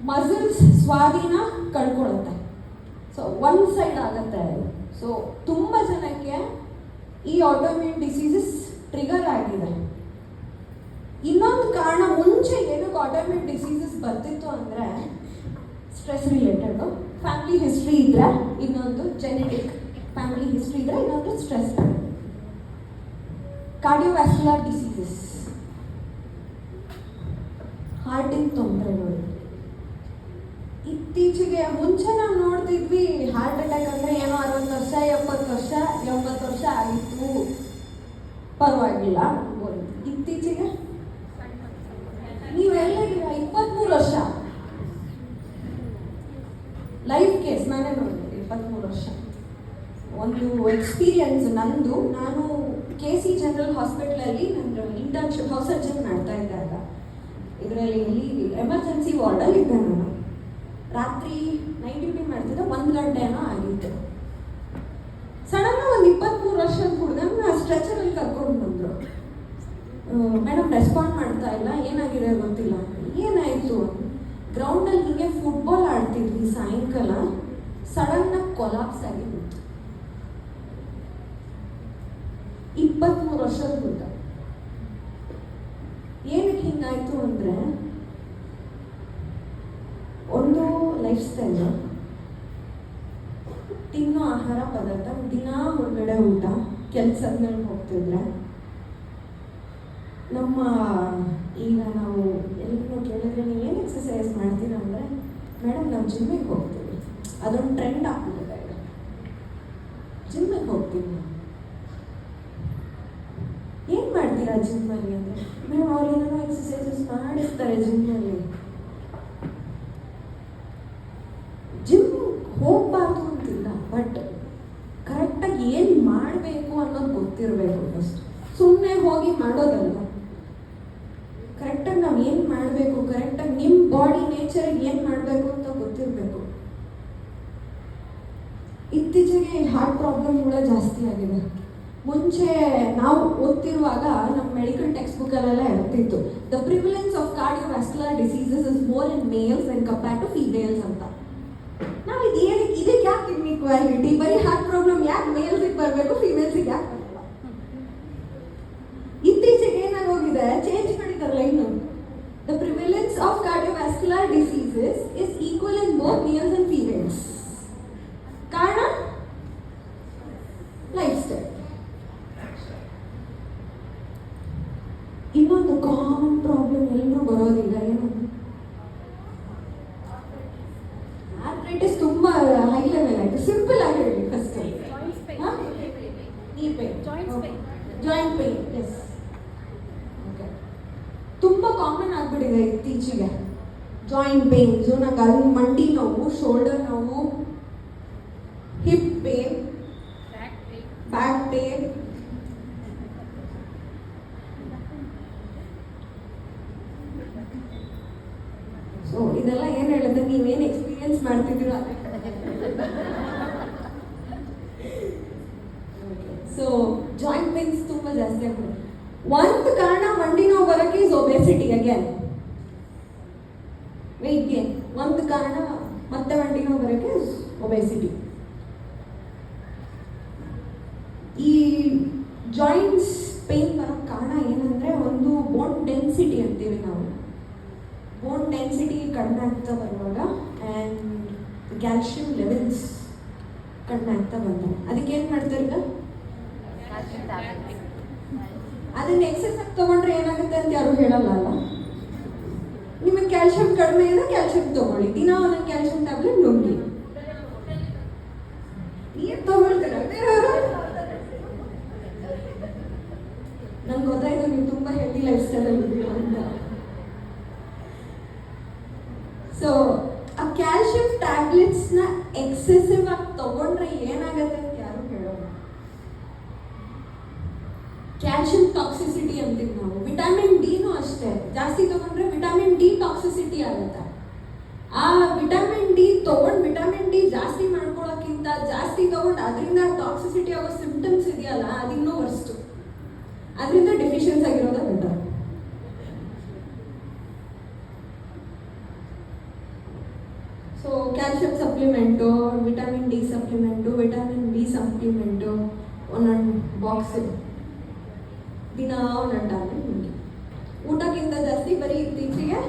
ಮಸಲ್ಸ್ ಸ್ವಾಧೀನ ಕಳ್ಕೊಳ್ಳುತ್ತೆ. ಸೊ ಒನ್ ಸೈಡ್ ಆಗುತ್ತೆ. ಸೊ ತುಂಬ ಜನಕ್ಕೆ ಈ ಆಟೋಮ್ಯೂನ್ ಡಿಸೀಸಸ್ ಟ್ರಿಗರ್ ಆಗಿದೆ. ಇನ್ನೊಂದು ಕಾರಣ, ಮುಂಚೆ ಏನಕ್ಕೆ ಆಟೋಮ್ಯೂನ್ ಡಿಸೀಸಸ್ ಬರ್ತಿತ್ತು ಅಂದರೆ ಸ್ಟ್ರೆಸ್ ರಿಲೇಟೆಡು, ಫ್ಯಾಮಿಲಿ ಹಿಸ್ಟ್ರಿ ಇದ್ರೆ, ಇನ್ನೊಂದು ಜೆನೆಟಿಕ್. ಫ್ಯಾಮಿಲಿ ಹಿಸ್ಟ್ರಿ ಇದ್ರೆ ಇನ್ನೊಂದು ಸ್ಟ್ರೆಸ್. ಕಾರ್ಡಿಯೋವ್ಯಾಸ್ಕ್ಯುಲರ್ ಡಿಸೀಸಸ್, ಹಾರ್ಟಿನ ತೊಂದರೆಗಳು. ಇತ್ತೀಚೆಗೆ ಮುಂಚೆ ನಾವು ನೋಡ್ತಿದ್ವಿ ಹಾರ್ಟ್ ಅಟ್ಯಾಕ್ ಅಂದರೆ ಏನೋ 60 ವರ್ಷ 70 ವರ್ಷ 80 ವರ್ಷ ಆಗಿತ್ತು, ಪರವಾಗಿಲ್ಲ ಅನ್ಬೋದು. ಇತ್ತೀಚೆಗೆ ನೀವೆಲ್ಲ 23 ವರ್ಷ ಲೈಫ್ ಕೇಸ್ ನಾನೇ ನೋಡಿದೆ. 23 ವರ್ಷ ಒಂದು ಎಕ್ಸ್ಪೀರಿಯನ್ಸ್ ನಂದು. ನಾನು KC ಜನರಲ್ ಹಾಸ್ಪಿಟಲಲ್ಲಿ ನನ್ನ ಇಂಟರ್ನ್ಶಿಪ್ ಹೌಸ್ ಸರ್ಜನ್ ಮಾಡ್ತಾ ಇದ್ದಾಗ ಇದರಲ್ಲಿ ಎಮರ್ಜೆನ್ಸಿ ವಾರ್ಡಲ್ಲಿ ಇದ್ದೆ ನಾನು. ರಾತ್ರಿ ನೈಟ್ ಡ್ಯೂಟಿ ಮಾಡ್ತಿದ್ದೆ, 1 ಗಂಟೆನೋ ಆಗಿತ್ತು. ಸಡನ್ ಒಂದು 23 ವರ್ಷದ ಹುಡುಗನ ಸ್ಟ್ರೆಚರಲ್ಲಿ ಕರ್ಕೊಂಡು ಬಂದರು. ಮೇಡಮ್ ರೆಸ್ಪಾಂಡ್ ಮಾಡ್ತಾ ಇಲ್ಲ, ಏನಾಗಿದೆ ಗೊತ್ತಿಲ್ಲ. ಏನಾಯಿತು? ಗ್ರೌಂಡಲ್ಲಿ ಹೀಗೆ ಫುಟ್ಬಾಲ್ ಆಡ್ತಿದ್ವಿ ಸಾಯಂಕಾಲ, ಸಡನ್ನಾಗಿ ಕೊಲಾಪ್ಸ್ ಆಗಿಬಿಟ್ಟು. 23 ವರ್ಷದ ಹುಡುಗ. ಏನಕ್ಕೆ ಹಿಂಗಾಯ್ತು ಅಂದರೆ, ಒಂದು ಲೈಫ್ ಸ್ಟೈಲ್, ತಿನ್ನೋ ಆಹಾರ ಪದಾರ್ಥ, ದಿನ ಹೊರಗಡೆ ಊಟ, ಕೆಲಸದ ಮೇಲೆ ಹೋಗ್ತಿದ್ರೆ. ನಮ್ಮ ಈಗ ನಾವು ಎಲ್ಲರೂ ಕೇಳಿದ್ರೆ ನೀವು ಏನು ಎಕ್ಸಸೈಸ್ ಮಾಡ್ತೀರ ಅಂದರೆ, ಮೇಡಮ್ ನಾವು ಜಿಮ್ಮಿಗೆ ಹೋಗ್ತೀವಿ, ಅದೊಂದು ಟ್ರೆಂಡ್ ಆಗ್ಬಿಟ್ಟಿದೆ ಈಗ, ಜಿಮ್ಮಿಗೆ ಹೋಗ್ತೀವಿ. ಏನು ಮಾಡ್ತೀರಾ ಜಿಮ್ಮಲ್ಲಿ ಅಂದರೆ, ಮೇಡಮ್ ಅವ್ರು ಏನೇನೋ ಎಕ್ಸಸೈಸಸ್ ಮಾಡಿಸ್ತಾರೆ ಜಿಮ್ಮಲ್ಲಿ. ಜಿಮ್ ಹೋಗಬಾರ್ದು ಅಂತಿಲ್ಲ, ಬಟ್ ಕರೆಕ್ಟಾಗಿ ಏನು ಮಾಡಬೇಕು ಅನ್ನೋದು ಗೊತ್ತಿರಬೇಕು. ಫಸ್ಟ್ ಸುಮ್ಮನೆ ಹೋಗಿ ಮಾಡೋದಲ್ಲ, ಕರೆಕ್ಟಾಗಿ ನಾವು ಏನು ಮಾಡಬೇಕು, ಕರೆಕ್ಟಾಗಿ ನಿಮ್ಮ ಬಾಡಿ ನೇಚರಿಗೆ ಏನು ಮಾಡಬೇಕು ಅಂತ ಗೊತ್ತಿರಬೇಕು. ಇತ್ತೀಚೆಗೆ ಹಾರ್ಟ್ ಪ್ರಾಬ್ಲಮ್ಗಳ ಜಾಸ್ತಿ ಆಗಿದೆ. ಮುಂಚೆ ನಾವು ಓದ್ತಿರುವಾಗ ನಮ್ಮ ಮೆಡಿಕಲ್ ಟೆಕ್ಸ್ಟ್ ಬುಕ್ಕಲ್ಲೆಲ್ಲ ಇರ್ತಿತ್ತು, the prevalence of cardiovascular diseases is more in males and compare to females ಅಂತ. ನಾವು ಇದಕ್ಕೆ ಯಾಕೆ ಇನ್ಇಕ್ವಾಲಿಟಿ? ಬರೀ ಹಾರ್ಟ್ ಪ್ರಾಬ್ಲಮ್ ಯಾಕೆ ಮೇಲ್ಸಿಗೆ ಬರಬೇಕು, ಫೀಮೇಲ್ಸಿಗೆ ಯಾಕೆ ಬರಲ್ಲ? ಇತ್ತೀಚೆಗೆ ಏನಾಗೋಗಿದೆ, ಚೇಂಜ್ ಮಾಡಿದಾರಲ್ಲ ಇನ್ನು, the prevalence of cardiovascular diseases is equal in both males and females. ಕಾರಣ ಲೈಫ್ ಸ್ಟೈಲ್. ಇನ್ನೊಂದು ಕಾಮನ್ ಪ್ರಾಬ್ಲಮ್ ಎಲ್ಲರೂ ಬರೋದಿಲ್ಲ, ಏನು? ಆರ್ಥ್ರೈಟಿಸ್ ತುಂಬ ಹೈ ಲೆವೆಲ್ ಆಯಿತು. ಸಿಂಪಲ್ ಆಗಿ ಹೇಳಿ first. Knee pain, joint pain, yes, okay, ತುಂಬ ಕಾಮನ್ ಆಗಿಬಿಟ್ಟಿದೆ ಇತ್ತೀಚೆಗೆ. ಜಾಯಿಂಟ್ ಪೇನ್ಸು, ನಂಗೆ ಅಲ್ಲಿ ಮಂಡಿ ನೋವು, ಶೋಲ್ಡರ್ ನೋವು, hip pain, back pain. So ಇದೆಲ್ಲ ಏನು ಹೇಳಿದ್ರೆ, ನೀವೇನು ಎಕ್ಸ್ಪೀರಿಯನ್ಸ್ ಮಾಡ್ತಿದ್ದೀರೋ ಅದೇ. ಸೊ ಜಾಯಿಂಟ್ ಪೇನ್ಸ್ ತುಂಬ ಜಾಸ್ತಿ ಆಗ್ತದೆ. ಒಂದು ಕಾರಣ ಮಂಡಿ ನೋವು ಬರೋಕ್ಕೆ is obesity again, weight gain. ಒಂದು ಕಾರಣ ಮತ್ತೆ ಮಂಡಿ ನೋವು ಬರೋಕ್ಕೆ ಇಸ್ ಒಬೆಸಿಟಿ. ಈ ಜಾಯಿಂಟ್ಸ್ ಪೇನ್ ಬರೋಕ್ಕೆ ಕಾರಣ ಏನಂದರೆ, ಒಂದು ಬೋನ್ ಡೆನ್ಸಿಟಿ ಅಂತೀವಿ ನಾವು. ಬೋನ್ ಡೆನ್ಸಿಟಿ ಕಡಿಮೆ ಆಗ್ತಾ ಬರುವಾಗ ಆ್ಯಂಡ್ ಕ್ಯಾಲ್ಶಿಯಂ ಲೆವೆಲ್ಸ್ ಕಡಿಮೆ ಆಗ್ತಾ ಬಂದಾಗ ಅದಕ್ಕೆ ಏನು ಮಾಡ್ತಾರೆ ಈಗ, ಅದನ್ನ ಎಕ್ಸಸ್ ಆಗಿ ತೊಗೊಂಡ್ರೆ ಏನಾಗುತ್ತೆ ಅಂತ ಯಾರು ಹೇಳಲ್ಲ ಅಲ್ಲ. ನಿಮಗೆ ಕ್ಯಾಲ್ಶಿಯಂ ಕಡಿಮೆ ಇದೆ, ಕ್ಯಾಲ್ಶಿಯಂ ತೊಗೊಳ್ಳಿ, ದಿನ ಒಂದೊಂದು ಕ್ಯಾಲ್ಶಿಯಂ ಟ್ಯಾಬ್ಲೆಟ್ ನುಂಗಿ. ನೀರು ತೊಗೊಳ್ತೀರ ಬೇರೆಯವರು? ನಂಗೆ ಗೊತ್ತಾಯ್ತು ನೀವು ತುಂಬ ಹೆಲ್ದಿ ಲೈಫ್ ಸ್ಟೈಲಲ್ಲಿ ಇದ್ದೀರಾ ಅಂತ. ಸೊ ಆ ಕ್ಯಾಲ್ಶಿಯಂ ಟ್ಯಾಬ್ಲೆಟ್ಸ್ನ ಎಕ್ಸೆಸಿವ್ ಆಗಿ ತೊಗೊಂಡ್ರೆ ಏನಾಗುತ್ತೆ ಅಂತ ಯಾರು ಹೇಳೋಲ್ಲ. ಕ್ಯಾಲ್ಶಿಯಂ ಟಾಕ್ಸಿಸಿಟಿ ಅಂತೀವಿ ನಾವು. ವಿಟಮಿನ್ ಡಿನೂ ಅಷ್ಟೇ, ಜಾಸ್ತಿ ತೊಗೊಂಡ್ರೆ ವಿಟಮಿನ್ ಡಿ ಟಾಕ್ಸಿಸಿಟಿ ಆಗುತ್ತೆ. ಆ ವಿಟಮಿನ್ ಡಿ ತೊಗೊಂಡು ವಿಟಮಿನ್ ಡಿ ಜಾಸ್ತಿ ಮಾಡ್ಕೊಳ್ಳೋಕ್ಕಿಂತ ಜಾಸ್ತಿ ತೊಗೊಂಡು ಅದರಿಂದ ಟಾಕ್ಸಿಸಿಟಿ ಆಗೋ ಸಿಂಪ್ಟಮ್ಸ್ ಇದೆಯಲ್ಲ, ಅದಿನ್ನೂ ವರ್ಸ್ಟು. ಅದರಿಂದ ಡೆಫಿಷಿಯನ್ಸ್ ಆಗಿರೋದೇ better. So calcium supplement, vitamin D supplement, vitamin B supplement ಒಂದೊಂದು ಬಾಕ್ಸ್ ದಿನ ಒಂದೊಂದು ಟ್ಯಾಬ್ಲೆಟ್ ನುಂಗಿ. ಊಟಕ್ಕಿಂತ ಜಾಸ್ತಿ ಬರೀ ಇತ್ತೀಚೆಗೆ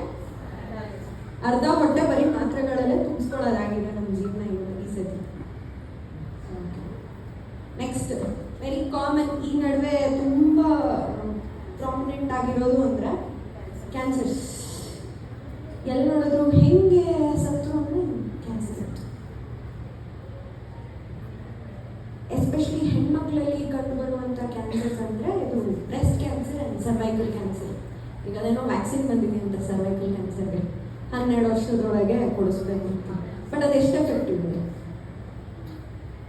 ಅರ್ಧ ಹೊಟ್ಟೆ ಬರೀ ಮಾತ್ರೆಗಳಲ್ಲೇ ತುಂಬಿಸ್ಕೊಳ್ಳೋದಾಗಿದೆ ನಮ್ಮ ಜೀವನ. ನೆಕ್ಸ್ಟ್ ವೆರಿ ಕಾಮನ್ ಈ ನಡುವೆ ತುಂಬ ಪ್ರಾಮಿನೆಂಟ್ ಆಗಿರೋದು ಅಂದರೆ ಕ್ಯಾನ್ಸರ್ಸ್. ಎಲ್ಲಿ ನೋಡಿದ್ರು ಹೆಂಗೆ ಸತ್ರು ಅಂದರೆ ಕ್ಯಾನ್ಸರ್ ಸತ್ತು. ಎಸ್ಪೆಷಲಿ ಹೆಣ್ಮಕ್ಳಲ್ಲಿ ಕಂಡು ಬರುವಂಥ ಕ್ಯಾನ್ಸರ್ಸ್ ಅಂದರೆ ಇದು breast cancer and cervical cancer. ಈಗ ಅದೇನೋ ವ್ಯಾಕ್ಸಿನ್ ಬಂದಿದೆ ಅಂತ ಸರ್ವೈಕಲ್ ಕ್ಯಾನ್ಸರ್ಗೆ 12 ವರ್ಷದೊಳಗೆ ಕೊಡಿಸ್ಬೇಕು ಅಂತ. ಬಟ್ ಅದು ಎಷ್ಟು ಎಫೆಕ್ಟಿವ್ ಇದೆ,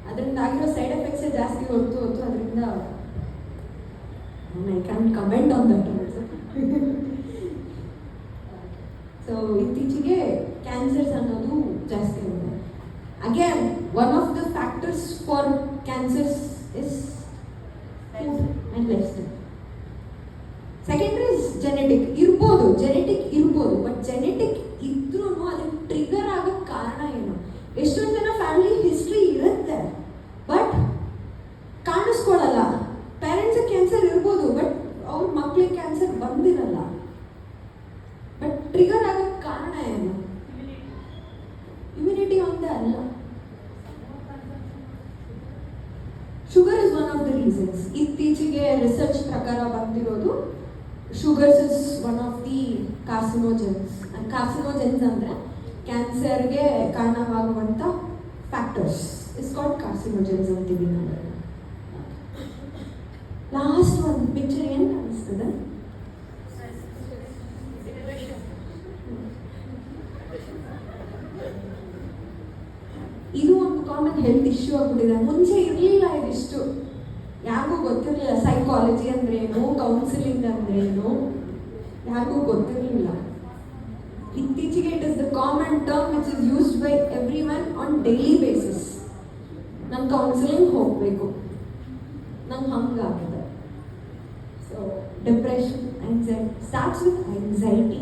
ಅದರಿಂದ ಆಗಿರೋ ಸೈಡ್ ಎಫೆಕ್ಟ್ಸೇ ಜಾಸ್ತಿ ಹೊತ್ತು ಅದರಿಂದ I can comment on that also. So ಇತ್ತೀಚೆಗೆ ಕ್ಯಾನ್ಸರ್ಸ್ ಅನ್ನೋದು ಜಾಸ್ತಿ ಇದೆ. Again one of the factors for cancers is food and life style. Secondary is genetic ಇರ್ಬೋದು, ಬಟ್ ಜೆನೆಟಿಕ್ ಇದ್ರೂ ಅದಕ್ಕೆ ಟ್ರಿಗರ್ ಆಗೋಕ್ಕೆ ಕಾರಣ ಏನು? ಎಷ್ಟೊಂದು ಜನ ಫ್ಯಾಮಿಲಿ ಹಿಸ್ಟ್ರಿ ಇರುತ್ತೆ ಬಟ್ ಕಾಣಿಸ್ಕೊಳ್ಳಲ್ಲ. ಪೇರೆಂಟ್ಸಿಗೆ ಕ್ಯಾನ್ಸರ್ ಇರ್ಬೋದು ಬಟ್ ಅವ್ರ ಮಕ್ಳಿಗೆ ಕ್ಯಾನ್ಸರ್ ಬಂದಿರಲ್ಲ. ಬಟ್ ಟ್ರಿಗರ್ ಆಗೋಕ್ಕೆ ಕಾರಣ ಏನು? ಇಮ್ಯುನಿಟಿ ಒಂದೇ ಅಲ್ಲ. Sugar is one of the reasons. ಇತ್ತೀಚೆಗೆ ರಿಸರ್ಚ್ ಪ್ರಕಾರ ಬಂದಿರೋದು sugars is one of the carcinogens. Carcinogens ಅಂದರೆ ಕ್ಯಾನ್ಸರ್ಗೆ ಕಾರಣವಾಗುವಂಥ ಫ್ಯಾಕ್ಟರ್ಸ್ ಇಸ್ ಕಾಲ್ಡ್ ಕಾರ್ಸಿನೋಜೆನ್ಸ್ ಅಂತೀವಿ ನಾವು. ಲಾಸ್ಟ್ ಒಂದು ಪಿಕ್ಚರ್ ಏನು ಕಾಣಿಸ್ತದೆ? ಇದು ಒಂದು ಕಾಮನ್ ಹೆಲ್ತ್ ಇಶ್ಯೂ ಆಗ್ಬಿಟ್ಟಿದೆ. ಮುಂಚೆ ಇರಲಿಲ್ಲ ಇದಿಷ್ಟು, ಯಾರಿಗೂ ಗೊತ್ತಿರಲಿಲ್ಲ. ಸೈಕಾಲಜಿ ಅಂದ್ರೆ ಏನು, ಕೌನ್ಸಿಲಿಂಗ್ ಅಂದ್ರೆ ಏನು, ಯಾರಿಗೂ ಗೊತ್ತಿರಲಿಲ್ಲ. ಇತ್ತೀಚೆಗೆ it is the common term which is used by everyone on daily basis. ನಾನು ಕೌನ್ಸಿಲಿಂಗ್ ಹೋಗಬೇಕು, ನಂಗೆ ಹಂಗಾಗಿದೆ. So depression, anxiety starts with anxiety.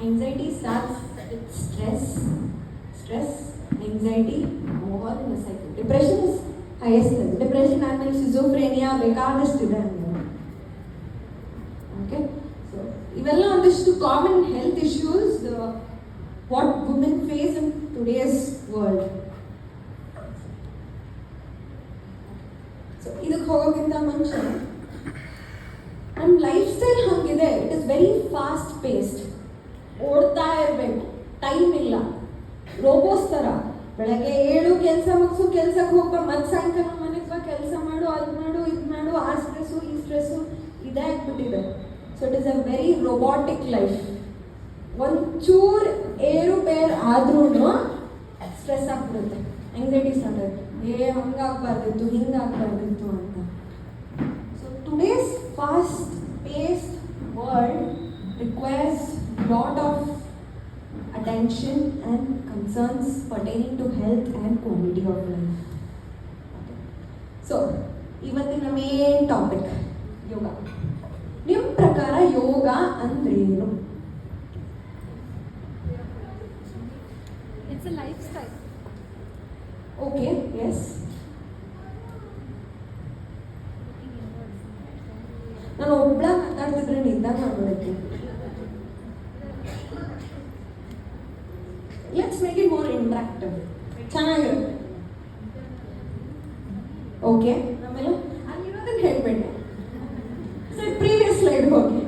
Anxiety starts with stress, anxiety, all in a cycle. Depression is highest level. Depression and schizophrenia ಬೇಕಾದಷ್ಟಿದೆ. Okay, so ಇವೆಲ್ಲ ಒಂದಿಷ್ಟು common health issues what women face in today's world. So ಇದಕ್ಕೆ ಹೋಗೋಕ್ಕಿಂತ ಮುಂಚೆ ನಮ್ಮ life style ಹಂಗಿದೆ. It is very fast paced. ಓಡ್ತಾ ಇರಬೇಕು, ಟೈಮ್ ಇಲ್ಲ. ರೋಬೋಸ್ ಥರ ಬೆಳಗ್ಗೆ 7 ಕೆಲಸ ಮುಗಿಸು, ಕೆಲ್ಸಕ್ಕೆ ಹೋಗ್ಬಾ, ಮತ್ತೆ ಸಾಯಂಕಾಲ ಮನೆಗೆ ಬಾ, ಕೆಲಸ ಮಾಡು, ಅದು ಮಾಡು, ಇದು ಮಾಡು, ಆ ಸ್ಟ್ರೆಸ್ಸು ಈ ಸ್ಟ್ರೆಸ್ಸು ಇದೇ ಆಗ್ಬಿಟ್ಟಿದೆ. So it is a very robotic life. ಒಂಚೂರು ಏರುಪೇರು ಆದ್ರೂ ಸ್ಟ್ರೆಸ್ ಆಗ್ಬಿಡುತ್ತೆ, ಆಂಗ್ಸೈಟಿ ಸ್ಟಾರ್ಟ್ ಆಗುತ್ತೆ. ಹಂಗಾಗ್ಬಾರ್ದಿತ್ತು, ಹಿಂಗಾಗ್ಬಾರ್ದಿತ್ತು ಅಂತ. So today's fast paced world requires lot of attention and concerns pertaining to health and quality of life. Okay. So, ಇವತ್ತಿನ main topic ಯೋಗ. ನಿಮ್ಮ ಪ್ರಕಾರ ಯೋಗ ಅಂದ್ರೇನು? It's a lifestyle. Okay, yes. ನಾನು ಒಬ್ಬಳ ಮಾತಾಡ್ತಿದ್ರೆ ನಿದ್ದೆ ಮಾಡ್ಬಿಡುತ್ತೆ. Let's make it more interactive. ಚೆನ್ನಾಗಿರುತ್ತೆ. Okay, ಆಮೇಲೆ ಅಲ್ಲಿರೋದನ್ನ ಹೇಳ್ಬೇಡಿ. Sir previous slide ಹೋಗಿ.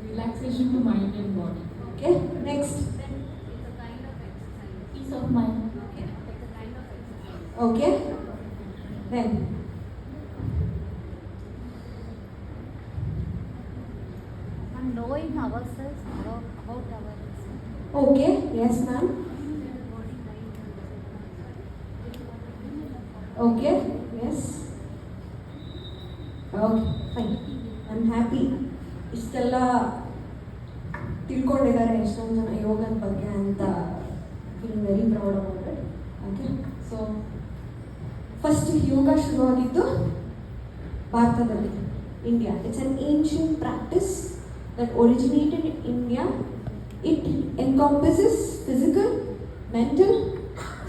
Relaxation to mind and body. Okay, next. It's a kind of exercise. Peace of mind. Okay. It's a kind of exercise. Okay, then. Knowing ourselves, about ourselves. Okay, yes ma'am. Okay, yes. Okay, fine. I'm happy. ಇಷ್ಟೆಲ್ಲ ತಿಳ್ಕೊಂಡಿದ್ದಾರೆ ಎಷ್ಟೊಂದು ಜನ ಯೋಗದ ಬಗ್ಗೆ ಅಂತ. Feel very proud about it. Okay, so first yoga ಶುರುವಾಗಿದ್ದು ಭಾರತದಲ್ಲಿ, India. It's an ancient practice that originated in India. It encompasses physical, mental,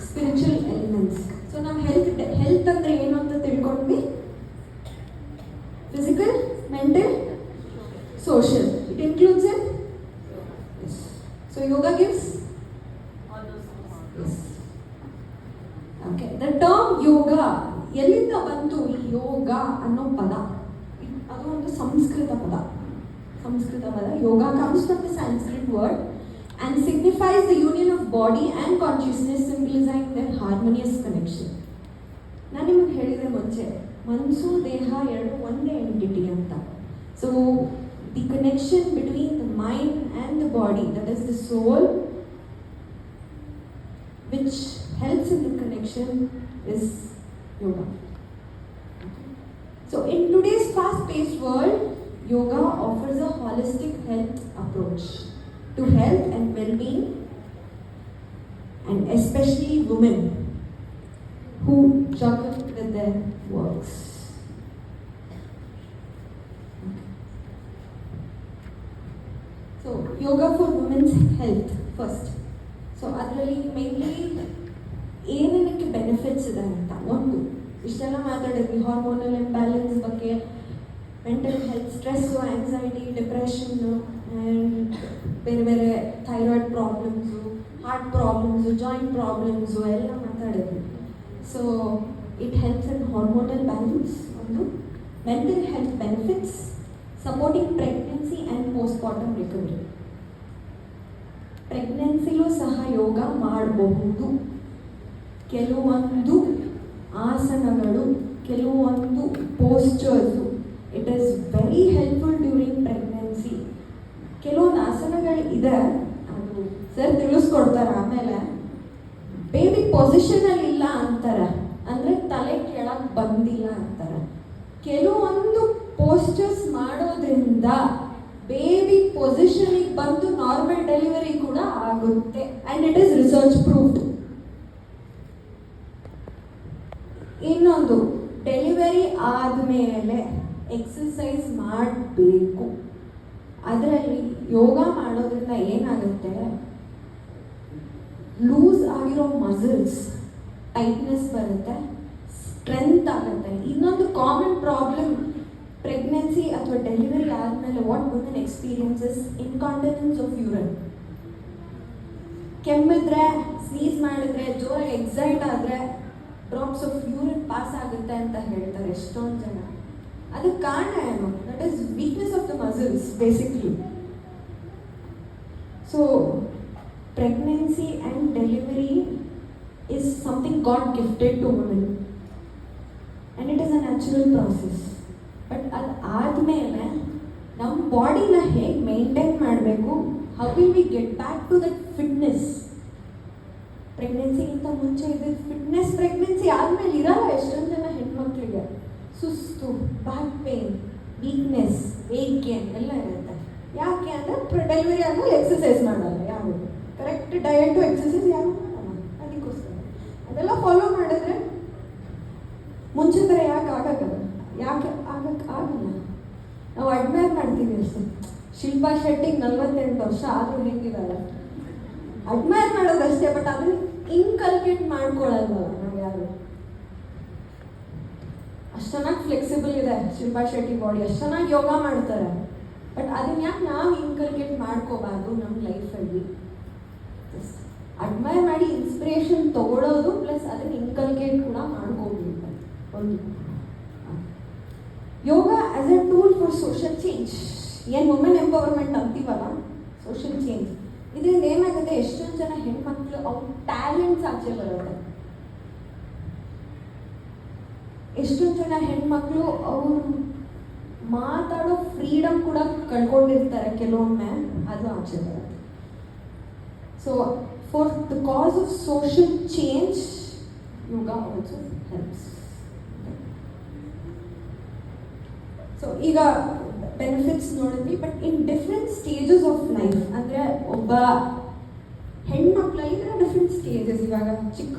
spiritual elements. So now health andre ಏನು ಅಂತ ತಿಳ್ಕೊಂಡ್ವಿ. Physical, mental, social. It includes in yes okay the term yoga ಎಲ್ಲಿಂದ ಬಂತು ಈ ಯೋಗ ಅನ್ನೋ ಪದ ಅದು ಒಂದು ಸಂಸ್ಕೃತ ಪದ yoga comes from the Sanskrit word and signifies the union of body and consciousness, symbolizing their harmonious connection. ನಾನು ನಿಮಗೆ ಹೇಳಿದೆ ಮುಂಚೆ ಮನಸ್ಸು ದೇಹ ಎರಡು ಒಂದೇ ಎಂಟಿಟಿ ಅಂತ. So the connection between the mind and the body, that is the soul, which helps in the connection, is yoga. So in today's fast-paced world, yoga offers a holistic health approach to health and well-being, and especially women who juggle with their works. So yoga for women's health first. So ಅದರಲ್ಲಿ mainly ಏನೇನಕ್ಕೆ benefits ಇದೆ ಅಂತ ಒಂದು ಇಷ್ಟೆಲ್ಲ ಮಾತಾಡಿದ್ವಿ, hormonal imbalance ಬಗ್ಗೆ, mental health, stress, anxiety, depression, and ಬೇರೆ ಬೇರೆ thyroid problems, heart problems, joint problems ಎಲ್ಲ ಮಾತಾಡಿದ್ವಿ. So it helps in hormonal balance ಒಂದು, mental health benefits, supporting pregnancy and postmortem recovery. ಪ್ರೆಗ್ನೆನ್ಸಿಲೂ ಸಹ ಯೋಗ ಮಾಡಬಹುದು. ಕೆಲವೊಂದು ಆಸನಗಳು, ಕೆಲವೊಂದು postures, it is very helpful during pregnancy. ಕೆಲವೊಂದು ಆಸನಗಳು ಇದೆ, ಅದು ಸರ್ ತಿಳಿಸ್ಕೊಡ್ತಾರೆ. ಆಮೇಲೆ ಬೇಬಿ ಪೊಸಿಷನಲ್ಲಿ ಇಲ್ಲ ಅಂತಾರೆ, ಅಂದರೆ ತಲೆ ಕೆಳಗೆ ಬಂದಿಲ್ಲ ಅಂತಾರೆ. ಕೆಲವೊಂದು ಪೋಸ್ಚರ್ಸ್ ಮಾಡೋದ್ರಿಂದ ಬೇಬಿ ಪೊಸಿಷನಿಗೆ ಬಂದು ನಾರ್ಮಲ್ ಡೆಲಿವರಿ ಕೂಡ ಆಗುತ್ತೆ, and it is research proved. ಇನ್ನೊಂದು, ಡೆಲಿವರಿ ಆದಮೇಲೆ ಎಕ್ಸಸೈಸ್ ಮಾಡಬೇಕು. ಅದರಲ್ಲಿ ಯೋಗ ಮಾಡೋದ್ರಿಂದ ಏನಾಗುತ್ತೆ, ಲೂಸ್ ಆಗಿರೋ ಮಸಲ್ಸ್ ಟೈಟ್ನೆಸ್ ಬರುತ್ತೆ, ಸ್ಟ್ರೆಂತ್ ಆಗುತ್ತೆ. ಇನ್ನೊಂದು ಕಾಮನ್ ಪ್ರಾಬ್ಲಮ್ ಪ್ರೆಗ್ನೆನ್ಸಿ ಅಥವಾ ಡೆಲಿವರಿ ಆದಮೇಲೆ what women experiences incontinence of urine. ಕೆಮ್ಮಿದ್ರೆ, ಸ್ನೀಸ್ ಮಾಡಿದ್ರೆ, ಜೋರಾಗಿ ಎಕ್ಸೈಟ್ ಆದರೆ ಡ್ರಾಪ್ಸ್ ಆಫ್ ಯೂರಿನ್ ಪಾಸ್ ಆಗುತ್ತೆ ಅಂತ ಹೇಳ್ತಾರೆ ಎಷ್ಟೊಂದು ಜನ. ಅದಕ್ಕೆ ಕಾರಣ ಏನು? That is weakness of the muscles basically. So pregnancy and delivery is something God gifted to women, and it is a natural process. But ಅದು ಆದಮೇಲೆ ನಮ್ಮ ಬಾಡಿನ ಹೇಗೆ ಮೇಂಟೈನ್ ಮಾಡಬೇಕು, how will we get back to that fitness? ಪ್ರೆಗ್ನೆನ್ಸಿಗಿಂತ ಮುಂಚೆ ಇದು fitness, pregnancy ಆದಮೇಲೆ ಇರಲ್ಲ. ಎಷ್ಟೊಂದು ಜನ ಹೆಣ್ಮಕ್ಳಿಗೆ ಸುಸ್ತು, back pain, weakness, weight gain ಎಲ್ಲ ಇರುತ್ತೆ. ಯಾಕೆ ಅಂದರೆ ಡೆಲಿವರಿ ಆದಮೇಲೆ ಎಕ್ಸಸೈಸ್ ಮಾಡಲ್ಲ ಯಾರು, ಕರೆಕ್ಟ್ ಡಯಟು ಎಕ್ಸಸೈಸ್ ಯಾರು ಮಾಡಲ್ಲ. ಅದಕ್ಕೋಸ್ಕರ ಅದೆಲ್ಲ ಫಾಲೋ ಮಾಡಿದ್ರೆ ಮುಂಚೆ ಥರ ಯಾಕೆ ಆಗಲ್ಲ? ಆಗಲ್ಲ. ನಾವು ಅಡ್ಮೈರ್ ಮಾಡ್ತೀವಿ ಅಷ್ಟೇ. ಶಿಲ್ಪಾ ಶೆಟ್ಟಿಗೆ 48 ವರ್ಷ ಆದರೂ ಹೆಂಗಿರಲ್ಲ, ಅಡ್ಮೈರ್ ಮಾಡೋದಷ್ಟೇ. ಬಟ್ ಅದನ್ನ ಇನ್ಕಲ್ಕೇಟ್ ಮಾಡ್ಕೊಳ್ಳಲ್ವಲ್ಲ ನಾವು ಯಾರು. ಅಷ್ಟು ಚೆನ್ನಾಗಿ ಫ್ಲೆಕ್ಸಿಬಲ್ ಇದೆ ಶಿಲ್ಪಾ ಶೆಟ್ಟಿ ಬಾಡಿ, ಅಷ್ಟು ಚೆನ್ನಾಗಿ ಯೋಗ ಮಾಡ್ತಾರೆ. ಬಟ್ ಅದನ್ನ ಯಾಕೆ ನಾವು ಇನ್ಕಲ್ಕೇಟ್ ಮಾಡ್ಕೋಬಾರ್ದು ನಮ್ಮ ಲೈಫಲ್ಲಿ? ಅಡ್ಮೈರ್ ಮಾಡಿ ಇನ್ಸ್ಪಿರೇಷನ್ ತಗೊಳ್ಳೋದು ಪ್ಲಸ್ ಅದನ್ನು ಇನ್ಕಲ್ಕೇಟ್ ಕೂಡ ಮಾಡ್ಕೋಬೇಕು. ಒಂದು yoga as a tool for social change. ಏನು ವುಮೆನ್ ಎಂಪವರ್ಮೆಂಟ್ ಅಂತೀವಲ್ಲ, ಸೋಷಿಯಲ್ ಚೇಂಜ್. ಇದರಿಂದ ಏನಾಗುತ್ತೆ, ಎಷ್ಟೊಂದು ಜನ ಹೆಣ್ಮಕ್ಳು ಅವ್ರ ಟ್ಯಾಲೆಂಟ್ಸ್ ಆಚೆ ಬರುತ್ತೆ. ಎಷ್ಟೊಂದು ಜನ ಹೆಣ್ಮಕ್ಳು ಅವರು ಮಾತಾಡೋ ಫ್ರೀಡಮ್ ಕೂಡ ಕಳ್ಕೊಂಡಿರ್ತಾರೆ ಕೆಲವೊಮ್ಮೆ, ಅದು ಆಚೆ ಬರುತ್ತೆ. So for the cause of social change, yoga also helps. So ಈಗ ಬೆನಿಫಿಟ್ಸ್ ನೋಡಿದ್ವಿ, but in different stages of life. ಅಂದರೆ ಒಬ್ಬ ಹೆಣ್ಮಕ್ಳಲ್ಲಿ ಡಿಫ್ರೆಂಟ್ ಸ್ಟೇಜಸ್. ಇವಾಗ ಚಿಕ್ಕ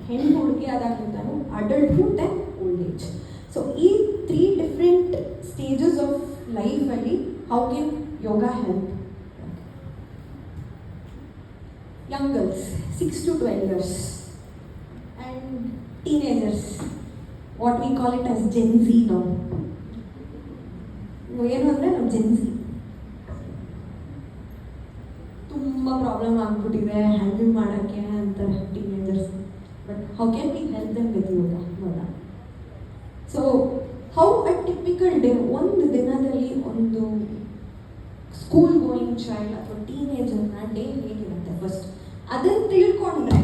ಹೆಣ್ಣು ಹುಡುಗಿ ಆದಾಗಿಂದನು adulthood and old age. So ಈ 3 ಡಿಫ್ರೆಂಟ್ ಸ್ಟೇಜಸ್ ಆಫ್ ಲೈಫಲ್ಲಿ how can yoga help? Young girls, 6 to 12 years, and teenagers, what we call it as Gen Z now. ಏನು ಅಂದರೆ ನಾವು Gen Z ತುಂಬ ತುಂಬ ಪ್ರಾಬ್ಲಮ್ ಆಗ್ಬಿಟ್ಟಿದೆ ಹ್ಯಾಂಡಲ್ ಮಾಡೋಕ್ಕೆ ಅಂತಾರೆ teenagers. But how can we help them with yoga ನೋಡೋಣ. So how a typical day, ಒಂದು ದಿನದಲ್ಲಿ ಒಂದು ಸ್ಕೂಲ್ ಗೋಯಿಂಗ್ ಚೈಲ್ಡ್ ಅಥವಾ ಟೀನೇಜರ್ನ ಡೇ ಹೇಗಿರುತ್ತೆ ಫಸ್ಟ್ ಅದನ್ನು ತಿಳ್ಕೊಂಡ್ರೆ